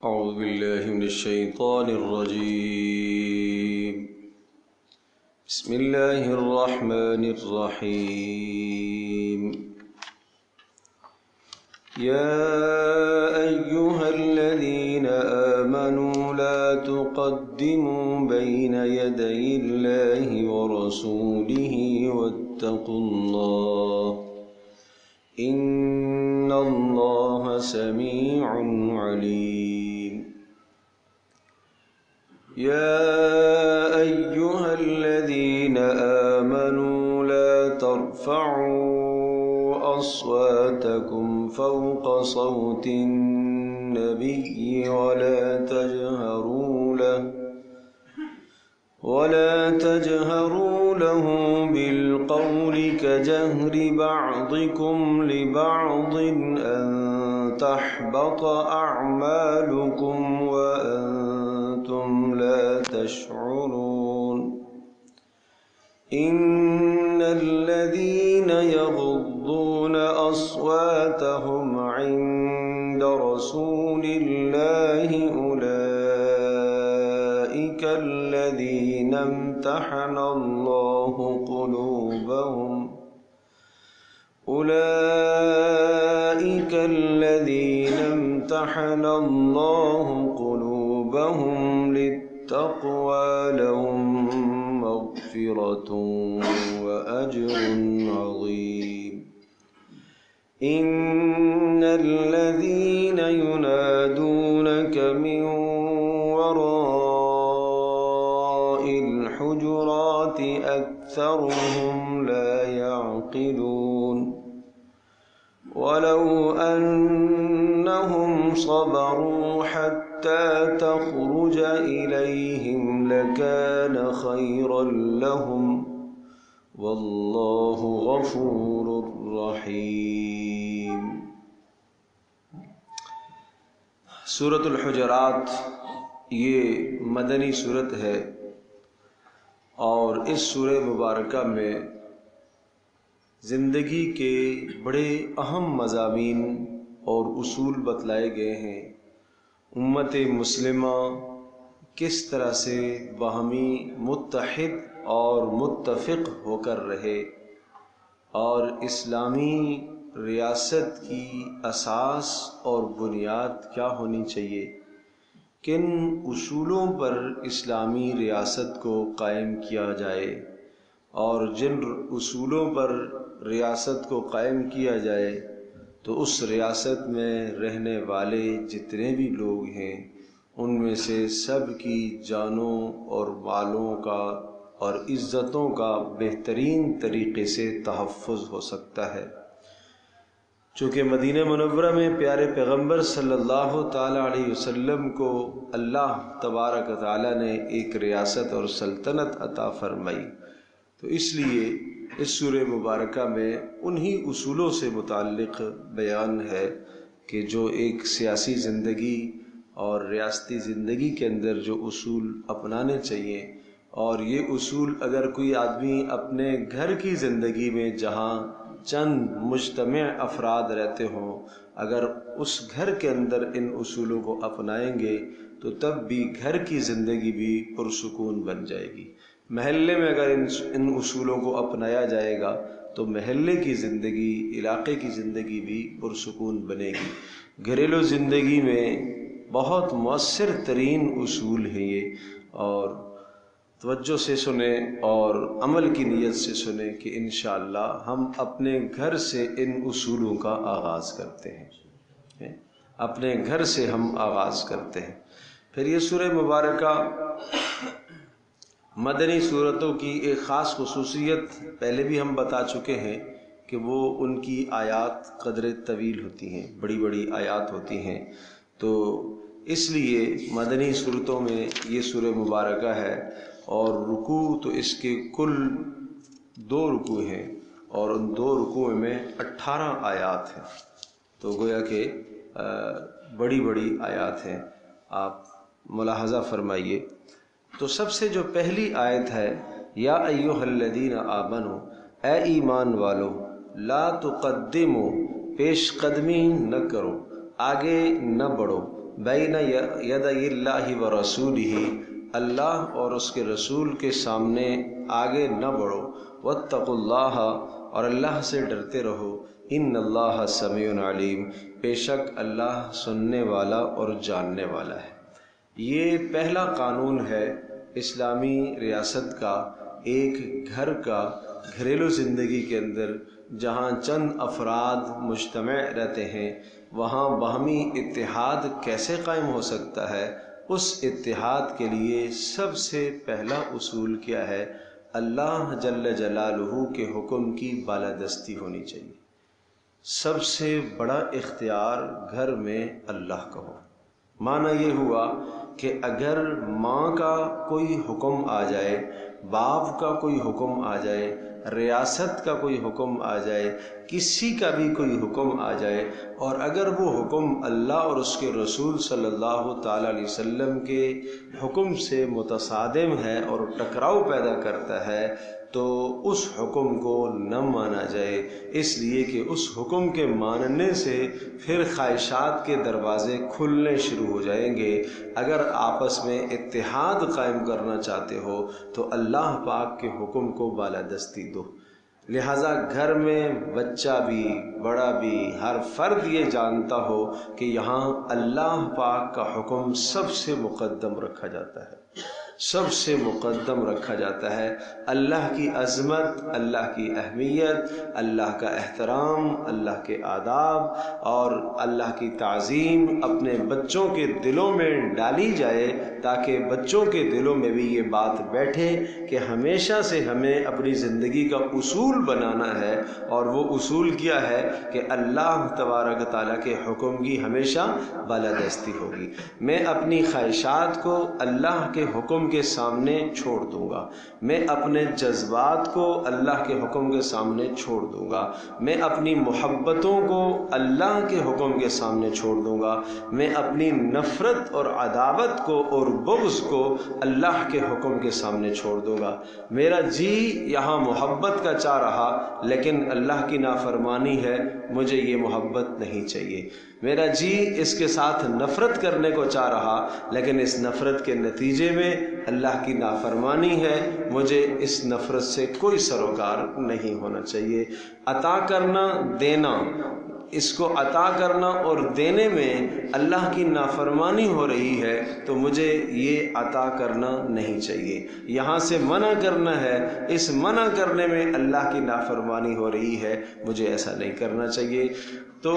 أعوذ بالله من الشيطان الرجيم. بسم الله الرحمن الرحيم. يا أيها الذين آمنوا لا تقدموا بين يدي الله ورسوله واتقوا الله إن الله سميع عليم. يا أيها الذين آمنوا لا ترفعوا أصواتكم فوق صوت النبي ولا تجهروا له بالقول كجهر بعضكم لبعض أن تحبط أعمالكم وأنتم لا تشعرون. إن الذين يغضون أصواتهم عند رسول الله أولئك الذين امتحن الله قلوبهم للتقوى لهم مغفرة وأجر عظيم. إن الذين ينادونك من وراء الحجرات أكثرهم لا يعقلون. ولو أنهم صبروا حتى تخرج إليهم لكان خيرا لهم والله غفور رحیم. سورۃ الحجرات یہ مدنی سورت ہے اور اس سورہ مبارکہ میں زندگی کے بڑے اہم مضامین اور اصول بتلائے گئے ہیں. امت مسلمہ کس طرح سے باہمی متحد اور متفق ہو کر رہے اور اسلامی ریاست کی اساس اور بنیاد کیا ہونی چاہیے، کن اصولوں پر اسلامی ریاست کو قائم کیا جائے اور جن اصولوں پر ریاست کو قائم کیا جائے تو اس ریاست میں رہنے والے جتنے بھی لوگ ہیں ان میں سے سب کی جانوں اور مالوں کا اور عزتوں کا بہترین طریقے سے تحفظ ہو سکتا ہے. چونکہ مدینہ منورہ میں پیارے پیغمبر صلی اللہ تعالی علیہ وسلم کو اللہ تبارک و تعالی نے ایک ریاست اور سلطنت عطا فرمائی، تو اس لیے اس سورہ مبارکہ میں انہی اصولوں سے متعلق بیان ہے کہ جو ایک سیاسی زندگی اور ریاستی زندگی کے اندر جو اصول اپنانے چاہیے، اور یہ اصول اگر کوئی آدمی اپنے گھر کی زندگی میں جہاں چند مجتمع افراد رہتے ہوں اگر اس گھر کے اندر ان اصولوں کو اپنائیں گے تو تب بھی گھر کی زندگی بھی پرسکون بن جائے گی. محلے میں اگر ان اصولوں کو اپنایا جائے گا تو محلے کی زندگی، علاقے کی زندگی بھی پرسکون بنے گی. گھریلو زندگی میں بہت مؤثر ترین اصول ہیں یہ، اور توجہ سے سنیں اور عمل کی نیت سے سنیں کہ انشاءاللہ ہم اپنے گھر سے ان اصولوں کا آغاز کرتے ہیں. اپنے گھر سے ہم آغاز کرتے ہیں. پھر یہ سورہ مبارکہ مدنی صورتوں کی ایک خاص خصوصیت پہلے بھی ہم بتا چکے ہیں کہ وہ ان کی آیات قدر طویل ہوتی ہیں، بڑی بڑی آیات ہوتی ہیں. تو اس لیے مدنی صورتوں میں یہ سورہ مبارکہ ہے، اور رکوع تو اس کے کل 2 رکوع ہیں اور ان 2 رکوع میں 18 آیات ہیں. تو گویا کہ بڑی بڑی آیات ہیں. آپ ملاحظہ فرمائیے. تو سب سے جو پہلی آیت ہے، یا ایھا الذین آمنوا، اے ایمان والو، لا تقدموا، پیش قدمی نہ کرو، آگے نہ بڑھو، بین یدی اللہ و رسولہ، اللہ اور اس کے رسول کے سامنے آگے نہ بڑھو، واتقوا اللہ، اور اللہ سے ڈرتے رہو، ان اللہ سمیع علیم، بے شک اللہ سننے والا اور جاننے والا ہے۔ یہ پہلا قانون ہے اسلامی ریاست کا، ایک گھر کا، گھریلو زندگی کے اندر جہاں چند افراد مجتمع رہتے ہیں وہاں باہمی اتحاد کیسے قائم ہو سکتا ہے۔ اس اتحاد کے لیے سب سے پہلا اصول کیا ہے؟ اللہ جل جلالہ کے حکم کی بالادستی ہونی چاہیے۔ سب سے بڑا اختیار گھر میں اللہ کا ہو۔ معنی یہ ہوا کہ اگر ماں کا کوئی حکم آ جائے، باپ کا کوئی حکم آ جائے، ریاست کا کوئی حکم آ جائے، کسی کا بھی کوئی حکم آ جائے، اور اگر وہ حکم اللہ اور اس کے رسول صلی اللہ تعالیٰ علیہ وسلم کے حکم سے متصادم ہے اور ٹکراؤ پیدا کرتا ہے تو اس حکم کو نہ مانا جائے، اس لیے کہ اس حکم کے ماننے سے پھر خواہشات کے دروازے کھلنے شروع ہو جائیں گے۔ اگر آپس میں اتحاد قائم کرنا چاہتے ہو تو اللہ پاک کے حکم کو بالادستی دو۔ لہٰذا گھر میں بچہ بھی، بڑا بھی، ہر فرد یہ جانتا ہو کہ یہاں اللہ پاک کا حکم سب سے مقدم رکھا جاتا ہے، سب سے مقدم رکھا جاتا ہے۔ اللہ کی عظمت، اللہ کی اہمیت، اللہ کا احترام، اللہ کے آداب اور اللہ کی تعظیم اپنے بچوں کے دلوں میں ڈالی جائے تاکہ بچوں کے دلوں میں بھی یہ بات بیٹھے کہ ہمیشہ سے ہمیں اپنی زندگی کا اصول بنانا ہے، اور وہ اصول کیا ہے کہ اللہ تبارک تعالیٰ کے حکم کی ہمیشہ بالادستی ہوگی۔ میں اپنی خواہشات کو اللہ کے حکم کے سامنے چھوڑ دوں گا، میں اپنے جذبات کو اللہ کے حکم کے سامنے چھوڑ دوں گا، میں اپنی محبتوں کو اللہ کے حکم کے سامنے چھوڑ دوں گا، میں اپنی نفرت اور عداوت کو اور بغض کو اللہ کے حکم کے سامنے چھوڑ دوں گا۔ میرا جی یہاں محبت کا چاہ رہا لیکن اللہ کی نافرمانی ہے، مجھے یہ محبت نہیں چاہیے۔ میرا جی اس کے ساتھ نفرت کرنے کو چاہ رہا لیکن اس نفرت کے نتیجے میں اللہ کی نافرمانی ہے، مجھے اس نفرت سے کوئی سروکار نہیں ہونا چاہیے۔ عطا کرنا، دینا، اس کو عطا کرنا اور دینے میں اللہ کی نافرمانی ہو رہی ہے تو مجھے یہ عطا کرنا نہیں چاہیے۔ یہاں سے منع کرنا ہے، اس منع کرنے میں اللہ کی نافرمانی ہو رہی ہے، مجھے ایسا نہیں کرنا چاہیے۔ تو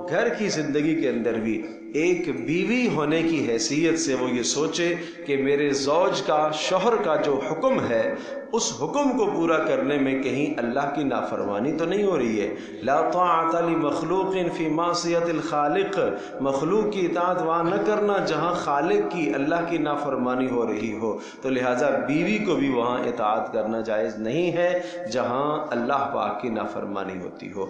گھر کی زندگی کے اندر بھی ایک بیوی ہونے کی حیثیت سے وہ یہ سوچے کہ میرے زوج کا، شوہر کا جو حکم ہے اس حکم کو پورا کرنے میں کہیں اللہ کی نافرمانی تو نہیں ہو رہی ہے۔ لا طاعت لمخلوق فی معصیت الخالق، مخلوق کی اطاعت وہاں نہ کرنا جہاں خالق کی، اللہ کی نافرمانی ہو رہی ہو، تو لہٰذا بیوی کو بھی وہاں اطاعت کرنا جائز نہیں ہے جہاں اللہ پاک کی نافرمانی ہوتی ہو۔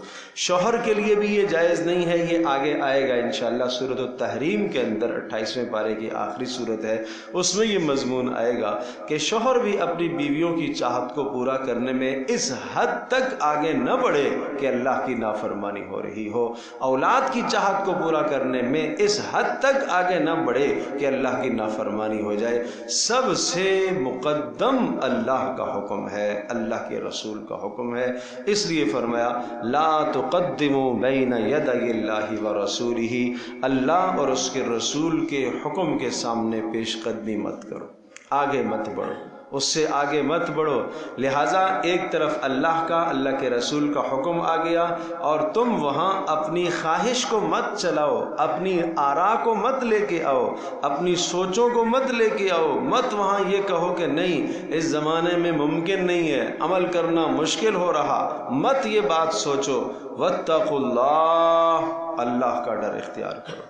شوہر کے لیے بھی یہ جائز نہیں ہے، یہ آگے آئے گا انشاءاللہ سورۃ التحریم کے اندر 28ویں پارے کی آخری سورت ہے، اس میں یہ مضمون آئے گا کہ شوہر بھی اپنی بیویوں کی چاہت کو پورا کرنے میں اس حد تک آگے نہ بڑھے کہ اللہ کی نافرمانی ہو رہی ہو، اولاد کی چاہت کو پورا کرنے میں اس حد تک آگے نہ بڑھے کہ اللہ کی نافرمانی ہو جائے۔ سب سے مقدم اللہ کا حکم ہے، اللہ کے رسول کا حکم ہے، اس لیے فرمایا لا تقدموا بین یدی اللہ ورسولہ، اللہ اور اس کے رسول کے حکم کے سامنے پیش قدمی مت کرو، آگے مت بڑھو، اس سے آگے مت بڑھو۔ لہٰذا ایک طرف اللہ کا، اللہ کے رسول کا حکم آ گیا اور تم وہاں اپنی خواہش کو مت چلاؤ، اپنی آراء کو مت لے کے آؤ، اپنی سوچوں کو مت لے کے آؤ، مت وہاں یہ کہو کہ نہیں اس زمانے میں ممکن نہیں ہے، عمل کرنا مشکل ہو رہا، مت یہ بات سوچو۔ واتقوا اللہ، اللہ کا ڈر اختیار کرو،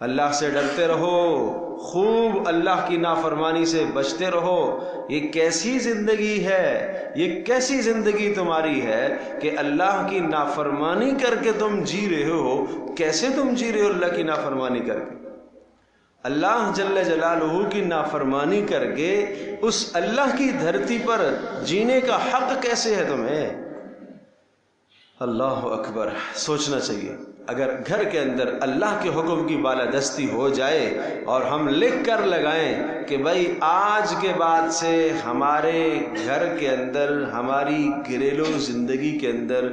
اللہ سے ڈرتے رہو، خوب اللہ کی نافرمانی سے بچتے رہو۔ یہ کیسی زندگی ہے، یہ کیسی زندگی تمہاری ہے کہ اللہ کی نافرمانی کر کے تم جی رہے ہو؟ کیسے تم جی رہے ہو اللہ کی نافرمانی کر کے؟ اللہ جل جلالہ کی نافرمانی کر کے اس اللہ کی دھرتی پر جینے کا حق کیسے ہے تمہیں؟ اللہ اکبر، سوچنا چاہیے۔ اگر گھر کے اندر اللہ کے حکم کی بالادستی ہو جائے اور ہم لکھ کر لگائیں کہ بھائی آج کے بعد سے ہمارے گھر کے اندر، ہماری گھریلو زندگی کے اندر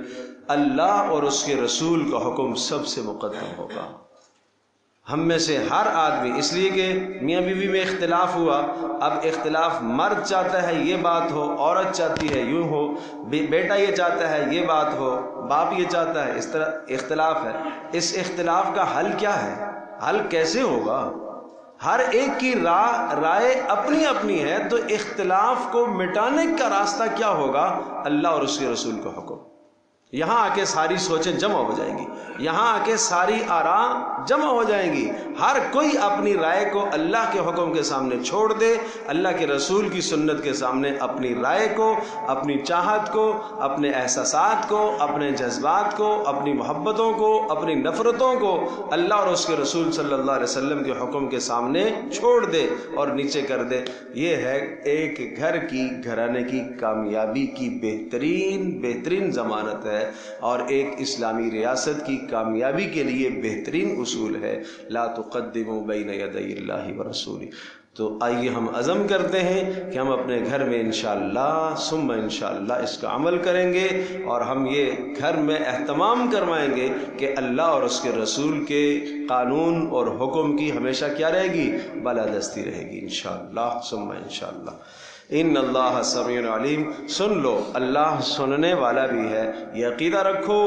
اللہ اور اس کے رسول کا حکم سب سے مقدم ہوگا، ہم میں سے ہر آدمی، اس لیے کہ میاں بیوی میں اختلاف ہوا، اب اختلاف مرد چاہتا ہے یہ بات ہو، عورت چاہتی ہے یوں ہو، بیٹا یہ چاہتا ہے یہ بات ہو، باپ یہ چاہتا ہے، اس طرح اختلاف ہے۔ اس اختلاف کا حل کیا ہے؟ حل کیسے ہوگا؟ ہر ایک کی رائے اپنی اپنی ہے، تو اختلاف کو مٹانے کا راستہ کیا ہوگا؟ اللہ اور اس کے رسول کا حکم۔ یہاں آ کے ساری سوچیں جمع ہو جائیں گی، یہاں آ کے ساری آراء جمع ہو جائیں گی، ہر کوئی اپنی رائے کو اللہ کے حکم کے سامنے چھوڑ دے، اللہ کے رسول کی سنت کے سامنے اپنی رائے کو، اپنی چاہت کو، اپنے احساسات کو، اپنے جذبات کو، اپنی محبتوں کو، اپنی نفرتوں کو اللہ اور اس کے رسول صلی اللہ علیہ وسلم کے حکم کے سامنے چھوڑ دے اور نیچے کر دے۔ یہ ہے ایک گھر کی، گھرانے کی کامیابی کی بہترین ضمانت ہے، اور ایک اسلامی ریاست کی کامیابی کے لیے بہترین اصول ہے، لا تقدموا بین یدی اللہ ورسولہ۔ تو آئیے ہم عزم کرتے ہیں کہ ہم اپنے گھر میں انشاءاللہ ثم انشاءاللہ اس کا عمل کریں گے، اور ہم یہ گھر میں اہتمام کروائیں گے کہ اللہ اور اس کے رسول کے قانون اور حکم کی ہمیشہ کیا رہے گی؟ بالادستی رہے گی انشاءاللہ ثم انشاءاللہ۔ ان اللہ سمیع علیم، سن لو اللہ سننے والا بھی ہے، یہ عقیدہ رکھو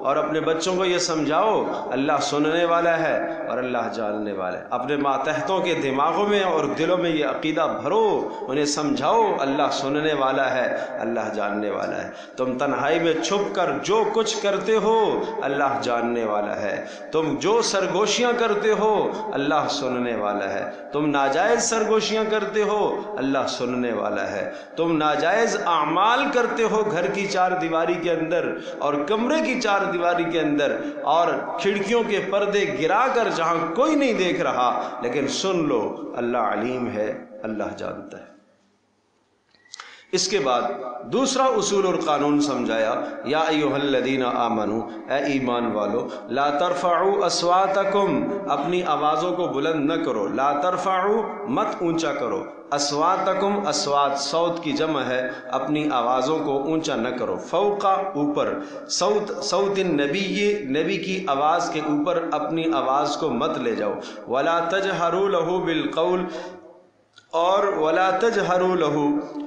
اور اپنے بچوں کو یہ سمجھاؤ اللہ سننے والا ہے اور اللہ جاننے والا ہے۔ اپنے ماتحتوں کے دماغوں میں اور دلوں میں یہ عقیدہ بھرو، انہیں سمجھاؤ اللہ سننے والا ہے، اللہ جاننے والا ہے۔ تم تنہائی میں چھپ کر جو کچھ کرتے ہو اللہ جاننے والا ہے، تم جو سرگوشیاں کرتے ہو اللہ سننے والا ہے، تم ناجائز سرگوشیاں کرتے ہو اللہ سننے والا ہے، تم ناجائز اعمال کرتے ہو گھر کی چار دیواری کے اندر اور کمرے کی چار دیواری کے اندر اور کھڑکیوں کے پردے گرا کر جہاں کوئی نہیں دیکھ رہا، لیکن سن لو اللہ علیم ہے، اللہ جانتا ہے۔ اس کے بعد دوسرا اصول اور قانون سمجھایا، یا ایھا الذین آمنو، اے ایمان والو، لا ترفعوا اصواتکم، اپنی آوازوں کو بلند نہ کرو، لا ترفعوا، مت اونچا کرو، اصواتکم، اصوات صوت کی جمع ہے، اپنی آوازوں کو اونچا نہ کرو، فوقا اوپر، صوت النبی، نبی کی آواز کے اوپر اپنی آواز کو مت لے جاؤ، ولا تجہروا لہ بالقول، اور ولا تجہروا لہ،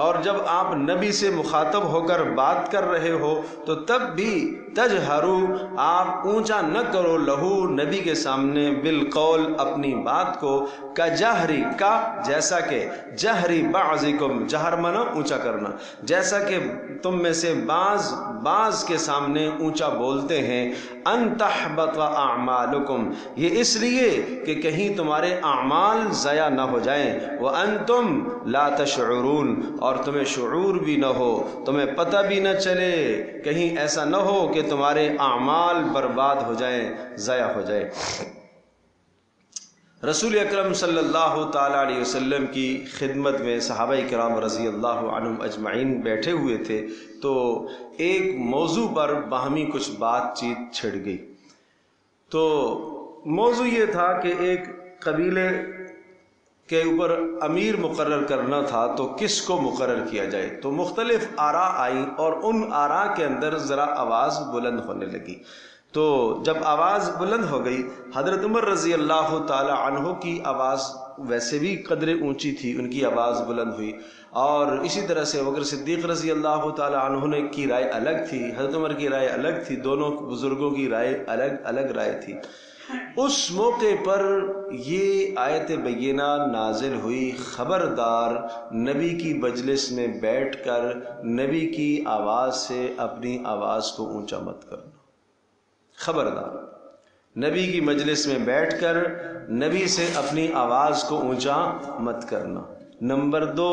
اور جب آپ نبی سے مخاطب ہو کر بات کر رہے ہو تو تب بھی تجہروا، آپ اونچا نہ کرو، لہو، نبی کے سامنے، بالقول، اپنی بات کو، کجہری، کا جیسا کہ، جہری بعضکم، جہر منا اونچا کرنا، جیسا کہ تم میں سے بعض کے سامنے اونچا بولتے ہیں، ان تحبط اعمالکم، یہ اس لیے کہ کہیں تمہارے اعمال ضائع نہ ہو جائیں، وانتم لا تشعرون، اور تمہیں شعور بھی نہ ہو، تمہیں پتہ بھی نہ چلے، کہیں ایسا نہ ہو کہ تمہارے اعمال برباد ہو جائیں، ضائع ہو جائیں۔ رسول اکرم صلی اللہ تعالی علیہ وسلم کی خدمت میں صحابہ کرام رضی اللہ عنہم اجمعین بیٹھے ہوئے تھے، تو ایک موضوع پر باہمی کچھ بات چیت چھڑ گئی۔ تو موضوع یہ تھا کہ ایک قبیلے کے اوپر امیر مقرر کرنا تھا، تو کس کو مقرر کیا جائے؟ تو مختلف آراء آئیں اور ان آراء کے اندر ذرا آواز بلند ہونے لگی۔ تو جب آواز بلند ہو گئی، حضرت عمر رضی اللہ تعالی عنہ کی آواز ویسے بھی قدر اونچی تھی، ان کی آواز بلند ہوئی، اور اسی طرح سے ابوبکر صدیق رضی اللہ تعالی عنہ کی رائے الگ تھی، حضرت عمر کی رائے الگ تھی، دونوں بزرگوں کی رائے الگ رائے تھی۔ اس موقع پر یہ آیت بینہ نازل ہوئی، خبردار نبی کی مجلس میں بیٹھ کر نبی کی آواز سے اپنی آواز کو اونچا مت کرنا، خبردار، نبی کی مجلس میں بیٹھ کر نبی سے اپنی آواز کو اونچا مت کرنا۔ نمبر 2،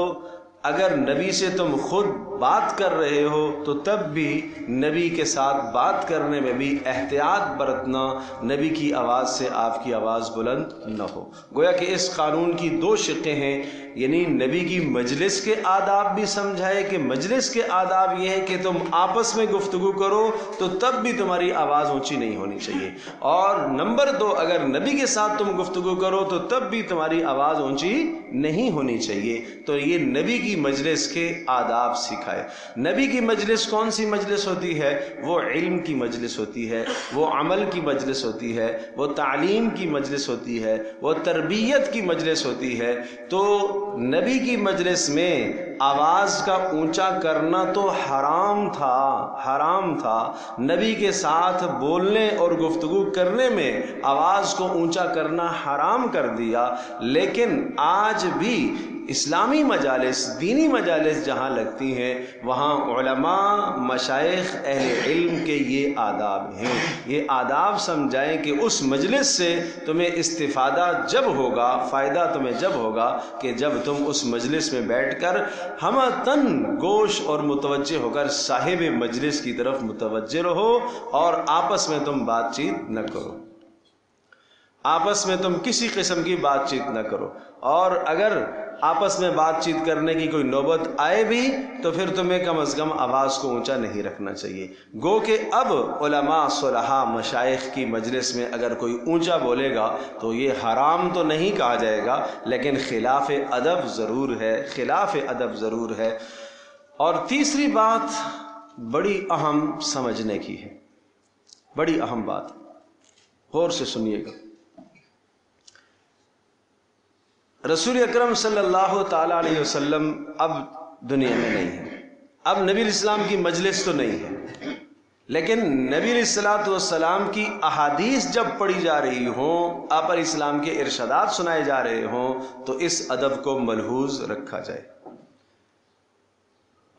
اگر نبی سے تم خود بات کر رہے ہو تو تب بھی نبی کے ساتھ بات کرنے میں بھی احتیاط برتنا، نبی کی آواز سے آپ کی آواز بلند نہ ہو۔ گویا کہ اس قانون کی دو شقیں ہیں، یعنی نبی کی مجلس کے آداب بھی سمجھائے کہ مجلس کے آداب یہ ہے کہ تم آپس میں گفتگو کرو تو تب بھی تمہاری آواز اونچی نہیں ہونی چاہیے، اور نمبر دو، اگر نبی کے ساتھ تم گفتگو کرو تو تب بھی تمہاری آواز اونچی نہیں ہونی چاہیے۔ تو یہ نبی کی مجلس کے آداب سکھائے۔ نبی کی مجلس کون سی مجلس ہوتی ہے؟ وہ علم کی مجلس ہوتی ہے، وہ عمل کی مجلس ہوتی ہے، وہ تعلیم کی مجلس ہوتی ہے، وہ تربیت کی مجلس ہوتی ہے۔ تو نبی کی مجلس میں آواز کا اونچا کرنا تو حرام تھا۔ نبی کے ساتھ بولنے اور گفتگو کرنے میں آواز کو اونچا کرنا حرام کر دیا، لیکن آج بھی اسلامی مجالس، دینی مجالس جہاں لگتی ہیں وہاں علماء، مشائخ، اہل علم کے یہ آداب ہیں۔ یہ آداب سمجھائیں کہ اس مجلس سے تمہیں استفادہ جب ہوگا، فائدہ تمہیں جب ہوگا کہ جب تم اس مجلس میں بیٹھ کر ہمہ تن گوش اور متوجہ ہو کر صاحب مجلس کی طرف متوجہ رہو، اور آپس میں تم بات چیت نہ کرو، آپس میں تم کسی قسم کی بات چیت نہ کرو، اور اگر آپس میں بات چیت کرنے کی کوئی نوبت آئے بھی تو پھر تمہیں کم از کم آواز کو اونچا نہیں رکھنا چاہیے۔ گو کہ اب علماء، صلحاء، مشائخ کی مجلس میں اگر کوئی اونچا بولے گا تو یہ حرام تو نہیں کہا جائے گا، لیکن خلاف ادب ضرور ہے۔ اور تیسری بات بڑی اہم سمجھنے کی ہے، بڑی اہم بات، غور سے سنیے گا۔ رسول اکرم صلی اللہ تعالی علیہ وسلم اب دنیا میں نہیں ہے، اب نبی علیہ السلام کی مجلس تو نہیں ہے، لیکن نبی علیہ الصلوۃ والسلام کی احادیث جب پڑھی جا رہی ہوں، آپ علیہ السلام کے ارشادات سنائے جا رہے ہوں تو اس ادب کو ملحوظ رکھا جائے،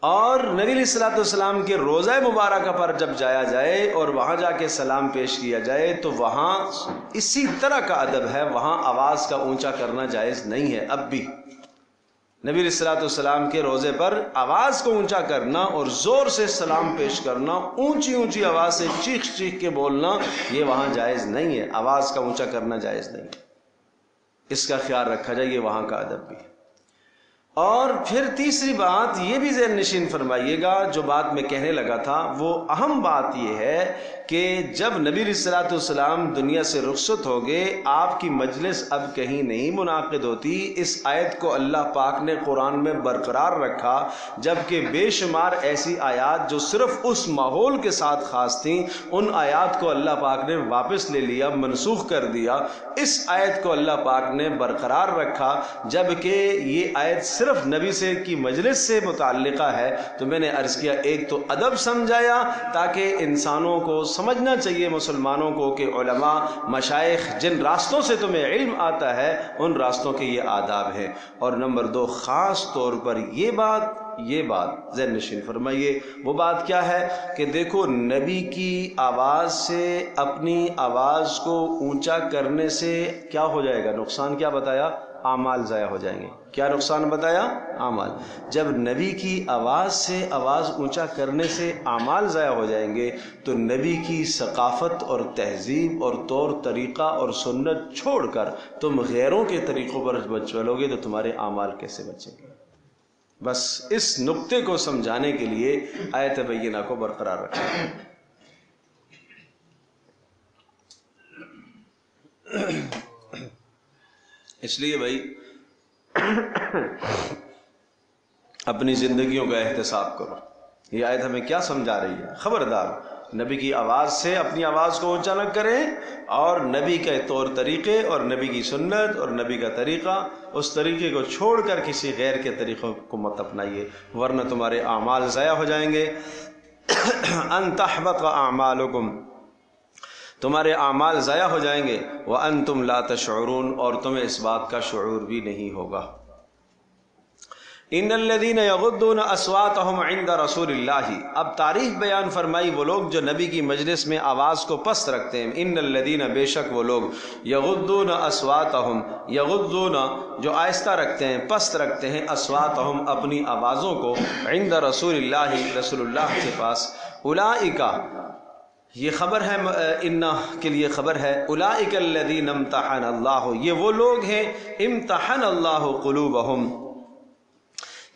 اور نبی علیہ الصلوۃ والسلام کے روضہ مبارکہ پر جب جایا جائے اور وہاں جا کے سلام پیش کیا جائے تو وہاں اسی طرح کا ادب ہے، وہاں آواز کا اونچا کرنا جائز نہیں ہے۔ اب بھی نبی علیہ الصلوۃ والسلام کے روضے پر آواز کو اونچا کرنا اور زور سے سلام پیش کرنا، اونچی آواز سے چیخ کے بولنا، یہ وہاں جائز نہیں ہے، آواز کا اونچا کرنا جائز نہیں ہے، اس کا خیال رکھا جائے، یہ وہاں کا ادب بھی ہے۔ اور پھر تیسری بات یہ بھی ذہن نشین فرمائیے گا، جو بات میں کہنے لگا تھا وہ اہم بات یہ ہے کہ جب نبی علیہ الصلوۃ والسلام دنیا سے رخصت ہو گئے، آپ کی مجلس اب کہیں نہیں منعقد ہوتی۔ اس آیت کو اللہ پاک نے قرآن میں برقرار رکھا، جبکہ بے شمار ایسی آیات جو صرف اس ماحول کے ساتھ خاص تھیں، ان آیات کو اللہ پاک نے واپس لے لیا، منسوخ کر دیا۔ اس آیت کو اللہ پاک نے برقرار رکھا، جبکہ یہ آیت صرف نبی سے کی مجلس سے متعلقہ ہے۔ تو میں نے عرض کیا، ایک تو ادب سمجھایا تاکہ انسانوں کو سمجھنا چاہیے، مسلمانوں کو، کہ علماء، مشائخ جن راستوں سے تمہیں علم آتا ہے ان راستوں کے یہ آداب ہیں، اور نمبر دو خاص طور پر یہ بات ذہن نشین فرمائیے، وہ بات کیا ہے کہ دیکھو، نبی کی آواز سے، اپنی آواز کو اونچا کرنے سے کیا ہو جائے گا؟ نقصان کیا بتایا؟ اعمال ضائع ہو جائیں گے۔ کیا نقصان بتایا؟ اعمال۔ جب نبی کی آواز سے، آواز اونچا کرنے سے اعمال ضائع ہو جائیں گے تو نبی کی ثقافت اور تہذیب اور طور طریقہ اور سنت چھوڑ کر تم غیروں کے طریقوں پر چلو گے تو تمہارے اعمال کیسے بچیں گے؟ بس اس نقطے کو سمجھانے کے لیے آیت بینہ کو برقرار رکھیں۔ اس لیے بھائی اپنی زندگیوں کا احتساب کرو۔ یہ آیت ہمیں کیا سمجھا رہی ہے؟ خبردار نبی کی آواز سے اپنی آواز کو اونچا نہ کریں، اور نبی کے طور طریقے اور نبی کی سنت اور نبی کا طریقہ، اس طریقے کو چھوڑ کر کسی غیر کے طریقوں کو مت اپنائیے، ورنہ تمہارے اعمال ضائع ہو جائیں گے۔ ان تحبط اعمالکم، تمہارے اعمال ضائع ہو جائیں گے، وانتم لا تشعرون، اور تمہیں اس بات کا شعور بھی نہیں ہوگا۔ ان الذین یغضون اصواتهم عند رسول اللہ، اب تعریف بیان فرمائی وہ لوگ جو نبی کی مجلس میں آواز کو پست رکھتے ہیں. ان الذین، بے شک وہ لوگ، یغضون اصواتهم، یغضون جو آہستہ رکھتے ہیں، پست رکھتے ہیں، اصواتهم اپنی آوازوں کو، عند رسول اللہ، رسول اللہ کے پاس. اولئک، یہ خبر ہے، انا کے لیے خبر ہے، اولئک الذین امتحن اللہ، یہ وہ لوگ ہیں امتحن اللہ قلوبہم،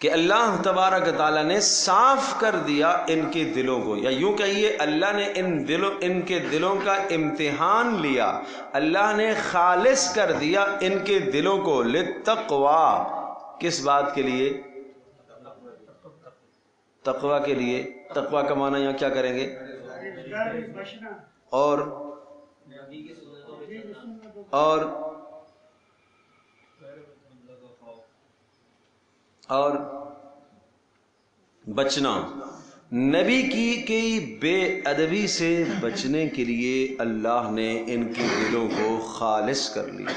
کہ اللہ تبارک تعالیٰ نے صاف کر دیا ان کے دلوں کو، یا یوں کہیے اللہ نے ان کے دلوں کا امتحان لیا، اللہ نے خالص کر دیا ان کے دلوں کو، للتقوی، کس بات کے لیے؟ تقوی کے لیے. تقوی کا معنی یہاں کیا کریں گے؟ اور بچنا، نبی کی بے ادبی سے بچنے کے لیے اللہ نے ان کے دلوں کو خالص کر لیا.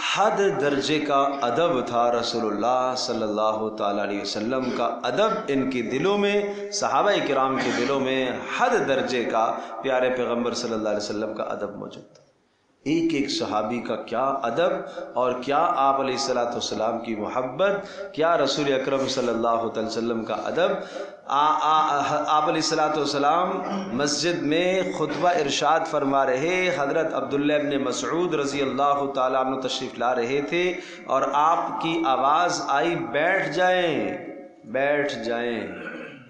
حد درجے کا ادب تھا رسول اللہ صلی اللہ تعالی علیہ وسلم کا ادب ان کے دلوں میں، صحابہ کرام کے دلوں میں حد درجے کا پیارے پیغمبر صلی اللہ علیہ وسلم کا ادب موجود تھا. ایک ایک صحابی کا کیا ادب، اور کیا آپ علیہ السلام کی محبت، کیا رسول اکرم صلی اللہ علیہ وسلم کا ادب. آپ علیہ السلام مسجد میں خطبہ ارشاد فرما رہے، حضرت عبداللہ ابن مسعود رضی اللہ تعالیٰ عنہ تشریف لا رہے تھے، اور آپ کی آواز آئی بیٹھ جائیں بیٹھ جائیں.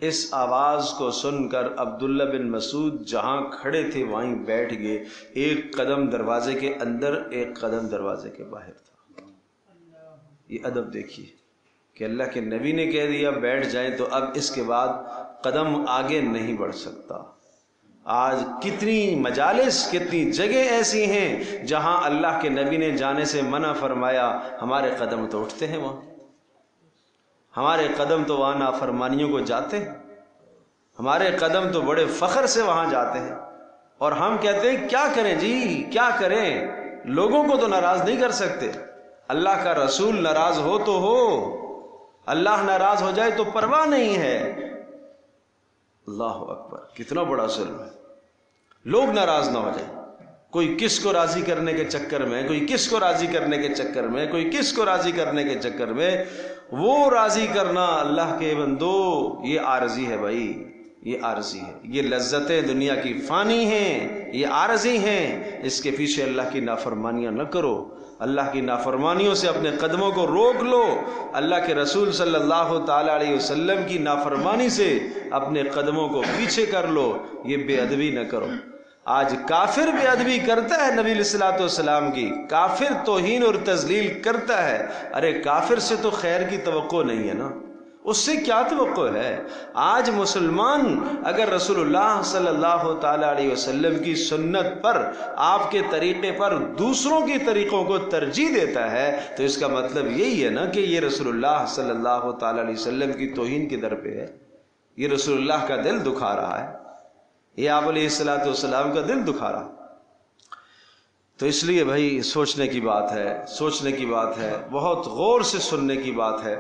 اس آواز کو سن کر عبداللہ بن مسعود جہاں کھڑے تھے وہیں بیٹھ گئے، ایک قدم دروازے کے اندر، ایک قدم دروازے کے باہر تھا. یہ ادب دیکھیے کہ اللہ کے نبی نے کہہ دیا بیٹھ جائیں، تو اب اس کے بعد قدم آگے نہیں بڑھ سکتا. آج کتنی مجالس، کتنی جگہ ایسی ہیں جہاں اللہ کے نبی نے جانے سے منع فرمایا، ہمارے قدم تو اٹھتے ہیں وہاں، ہمارے قدم تو وہاں نافرمانیوں کو جاتے ہیں، ہمارے قدم تو بڑے فخر سے وہاں جاتے ہیں، اور ہم کہتے ہیں کیا کریں جی، کیا کریں، لوگوں کو تو ناراض نہیں کر سکتے. اللہ کا رسول ناراض ہو تو ہو، اللہ ناراض ہو جائے تو پرواہ نہیں ہے. اللہ اکبر، کتنا بڑا ظلم ہے. لوگ ناراض نہ ہو جائیں، کوئی کس کو راضی کرنے کے چکر میں، کوئی کس کو راضی کرنے کے چکر میں، کوئی کس کو راضی کرنے کے چکر میں. وہ راضی کرنا اللہ کے بندو یہ عارضی ہے بھائی، یہ عارضی ہے. یہ لذتیں دنیا کی فانی ہیں، یہ عارضی ہیں. اس کے پیچھے اللہ کی نافرمانیاں نہ کرو، اللہ کی نافرمانیوں سے اپنے قدموں کو روک لو، اللہ کے رسول صلی اللہ تعالی علیہ وسلم کی نافرمانی سے اپنے قدموں کو پیچھے کر لو. یہ بے ادبی نہ کرو. آج کافر بے ادبی کرتا ہے نبی علیہ السلام کی، کافر توہین اور تذلیل کرتا ہے. ارے کافر سے تو خیر کی توقع نہیں ہے نا، اس سے کیا توقع ہے؟ آج مسلمان اگر رسول اللہ صلی اللہ تعالی علیہ وسلم کی سنت پر، آپ کے طریقے پر دوسروں کے طریقوں کو ترجیح دیتا ہے، تو اس کا مطلب یہی ہے نا کہ یہ رسول اللہ صلی اللہ تعالی علیہ وسلم کی توہین کے در پہ ہے، یہ رسول اللہ کا دل دکھا رہا ہے، یہ آپ علیہ السلام کا دل دکھا رہا. تو اس لیے بھائی سوچنے کی بات ہے، سوچنے کی بات ہے، بہت غور سے سننے کی بات ہے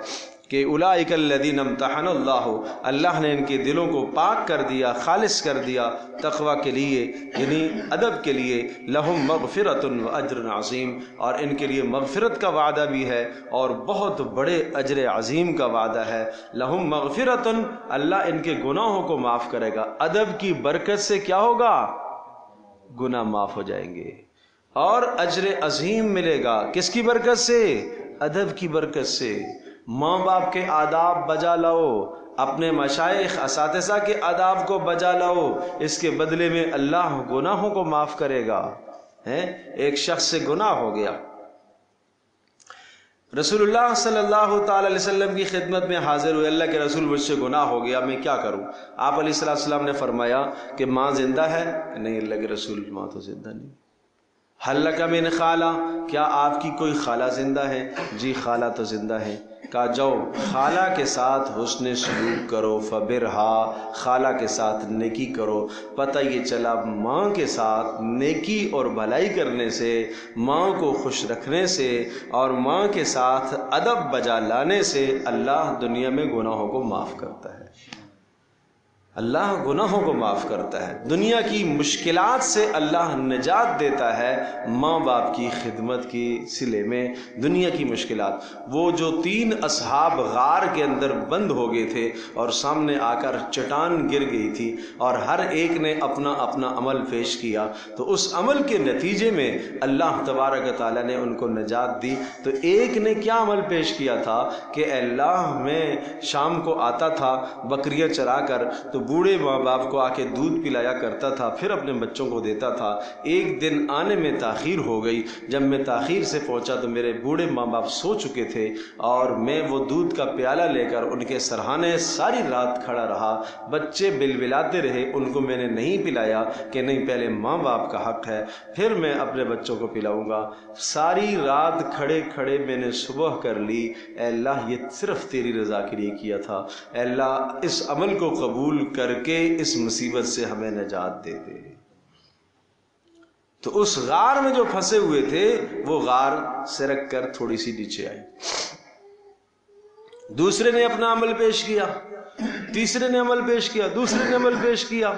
کہ اولئک الذین امتحن اللہ، اللہ نے ان کے دلوں کو پاک کر دیا، خالص کر دیا تقوی کے لیے، یعنی ادب کے لیے. لہم مغفرۃ واجر عظیم، اور ان کے لیے مغفرت کا وعدہ بھی ہے اور بہت بڑے اجر عظیم کا وعدہ ہے. لہم مغفرۃ، اللہ ان کے گناہوں کو معاف کرے گا. ادب کی برکت سے کیا ہوگا؟ گناہ معاف ہو جائیں گے، اور اجر عظیم ملے گا. کس کی برکت سے؟ ادب کی برکت سے. ماں باپ کے آداب بجا لاؤ، اپنے مشائخ اساتذہ کے آداب کو بجا لاؤ، اس کے بدلے میں اللہ گناہوں کو معاف کرے گا. ایک شخص سے گناہ ہو گیا، رسول اللہ صلی اللہ تعالی علیہ وسلم کی خدمت میں حاضر ہوئے، اللہ کے رسول مجھ سے گناہ ہو گیا، میں کیا کروں؟ آپ علیہ السلام نے فرمایا کہ ماں زندہ ہے؟ نہیں اللہ کے رسول، ماں تو زندہ نہیں. حل لک من خالہ، کیا آپ کی کوئی خالہ زندہ ہے؟ جی خالہ تو زندہ ہے. کہا جاؤ خالہ کے ساتھ حسن سلوک کرو، فبرہا، خالہ کے ساتھ نیکی کرو۔ پتہ یہ چلا ماں کے ساتھ نیکی اور بھلائی کرنے سے، ماں کو خوش رکھنے سے اور ماں کے ساتھ ادب بجا لانے سے اللہ دنیا میں گناہوں کو معاف کرتا ہے۔ اللہ گناہوں کو معاف کرتا ہے، دنیا کی مشکلات سے اللہ نجات دیتا ہے ماں باپ کی خدمت کی صلے میں۔ دنیا کی مشکلات، وہ جو 3 اصحاب غار کے اندر بند ہو گئے تھے اور سامنے آ کر چٹان گر گئی تھی اور ہر ایک نے اپنا اپنا عمل پیش کیا، تو اس عمل کے نتیجے میں اللہ تبارک و تعالیٰ نے ان کو نجات دی۔ تو ایک نے کیا عمل پیش کیا تھا کہ اللہ میں شام کو آتا تھا بکریاں چرا کر، تو بوڑھے ماں باپ کو آ کے دودھ پلایا کرتا تھا، پھر اپنے بچوں کو دیتا تھا۔ ایک دن آنے میں تاخیر ہو گئی، جب میں تاخیر سے پہنچا تو میرے بوڑھے ماں باپ سو چکے تھے اور میں وہ دودھ کا پیالہ لے کر ان کے سرہانے ساری رات کھڑا رہا۔ بچے بلبلاتے رہے، ان کو میں نے نہیں پلایا کہ نہیں، پہلے ماں باپ کا حق ہے، پھر میں اپنے بچوں کو پلاؤں گا۔ ساری رات کھڑے کھڑے میں نے صبح کر لی، اے اللہ یہ صرف تیری رضا کے لیے کیا تھا، اے اللہ اس عمل کو قبول کر کے اس مصیبت سے ہمیں نجات دے دے۔ تو اس غار میں جو پھنسے ہوئے تھے وہ غار سرک کر تھوڑی سی نیچے آئی۔ دوسرے نے اپنا عمل پیش کیا، تیسرے نے عمل پیش کیا، دوسرے نے عمل پیش کیا،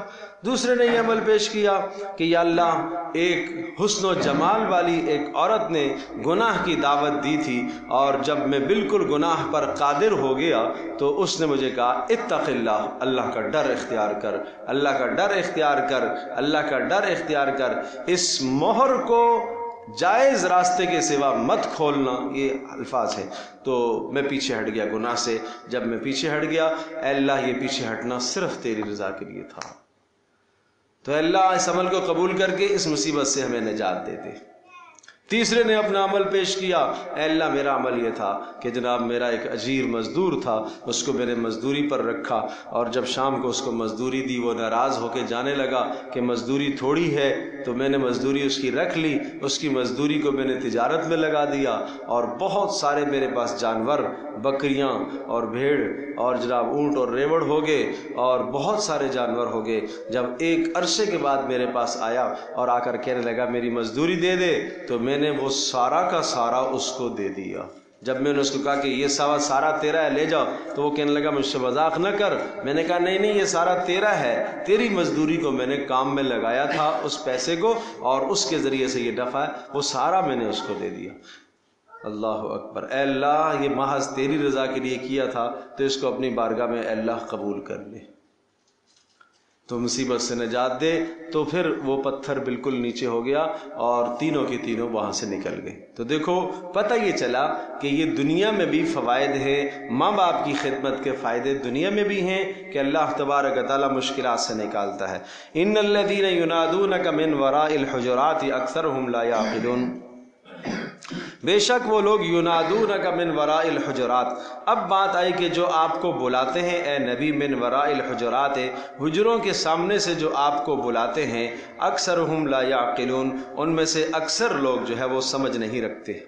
دوسرے نے یہ عمل پیش کیا کہ یا اللہ ایک حسن و جمال والی ایک عورت نے گناہ کی دعوت دی تھی، اور جب میں بالکل گناہ پر قادر ہو گیا تو اس نے مجھے کہا اتق اللہ، اللہ کا ڈر اختیار کر، اللہ کا ڈر اختیار کر، اللہ کا ڈر اختیار کر، اس مہر کو جائز راستے کے سوا مت کھولنا، یہ الفاظ ہے۔ تو میں پیچھے ہٹ گیا گناہ سے۔ جب میں پیچھے ہٹ گیا، اے اللہ یہ پیچھے ہٹنا صرف تیری رضا کے لیے تھا، تو اے اللہ اس عمل کو قبول کر کے اس مصیبت سے ہمیں نجات دے دے۔ تیسرے نے اپنا عمل پیش کیا، اے اللہ میرا عمل یہ تھا کہ جناب میرا ایک اجیر مزدور تھا، اس کو میں نے مزدوری پر رکھا، اور جب شام کو اس کو مزدوری دی وہ ناراض ہو کے جانے لگا کہ مزدوری تھوڑی ہے، تو میں نے مزدوری اس کی رکھ لی، اس کی مزدوری کو میں نے تجارت میں لگا دیا، اور بہت سارے میرے پاس جانور، بکریاں اور بھیڑ اور جناب اونٹ اور ریوڑ ہو گئے، اور بہت سارے جانور ہو گئے۔ جب ایک عرصے کے بعد میرے پاس آیا اور آ کر کہنے لگا میری مزدوری دے دے، تو میں نے وہ سارا کا سارا اس کو دے دیا۔ جب میں نے اس کو کہا کہ یہ سارا تیرا ہے، لے جاؤ، تو وہ کہنے لگا مجھ سے مذاق نہ کر۔ میں نے کہا نہیں یہ سارا تیرا ہے، تیری مزدوری کو میں نے کام میں لگایا تھا، اس پیسے کو، اور اس کے ذریعے سے یہ نفع ہے، وہ سارا میں نے اس کو دے دیا۔ اللہ اکبر، اے اللہ یہ محض تیری رضا کے لیے کیا تھا، تو اس کو اپنی بارگاہ میں اے اللہ قبول کر لے، تو مصیبت سے نجات دے۔ تو پھر وہ پتھر بالکل نیچے ہو گیا اور تینوں کے تینوں وہاں سے نکل گئے۔ تو دیکھو پتہ یہ چلا کہ یہ دنیا میں بھی فوائد ہیں، ماں باپ کی خدمت کے فائدے دنیا میں بھی ہیں کہ اللہ تبارک و تعالیٰ مشکلات سے نکالتا ہے۔ ان الذین ینادونک من وراء الحجرات اکثرهم لا یعقلون، بے شک وہ لوگ ینادونک من وراء الحجرات، اب بات آئی کہ جو آپ کو بلاتے ہیں اے نبی من وراء الحجرات، حجروں کے سامنے سے جو آپ کو بلاتے ہیں، اکثرهم لا یعقلون، ان میں سے اکثر لوگ جو ہے وہ سمجھ نہیں رکھتے۔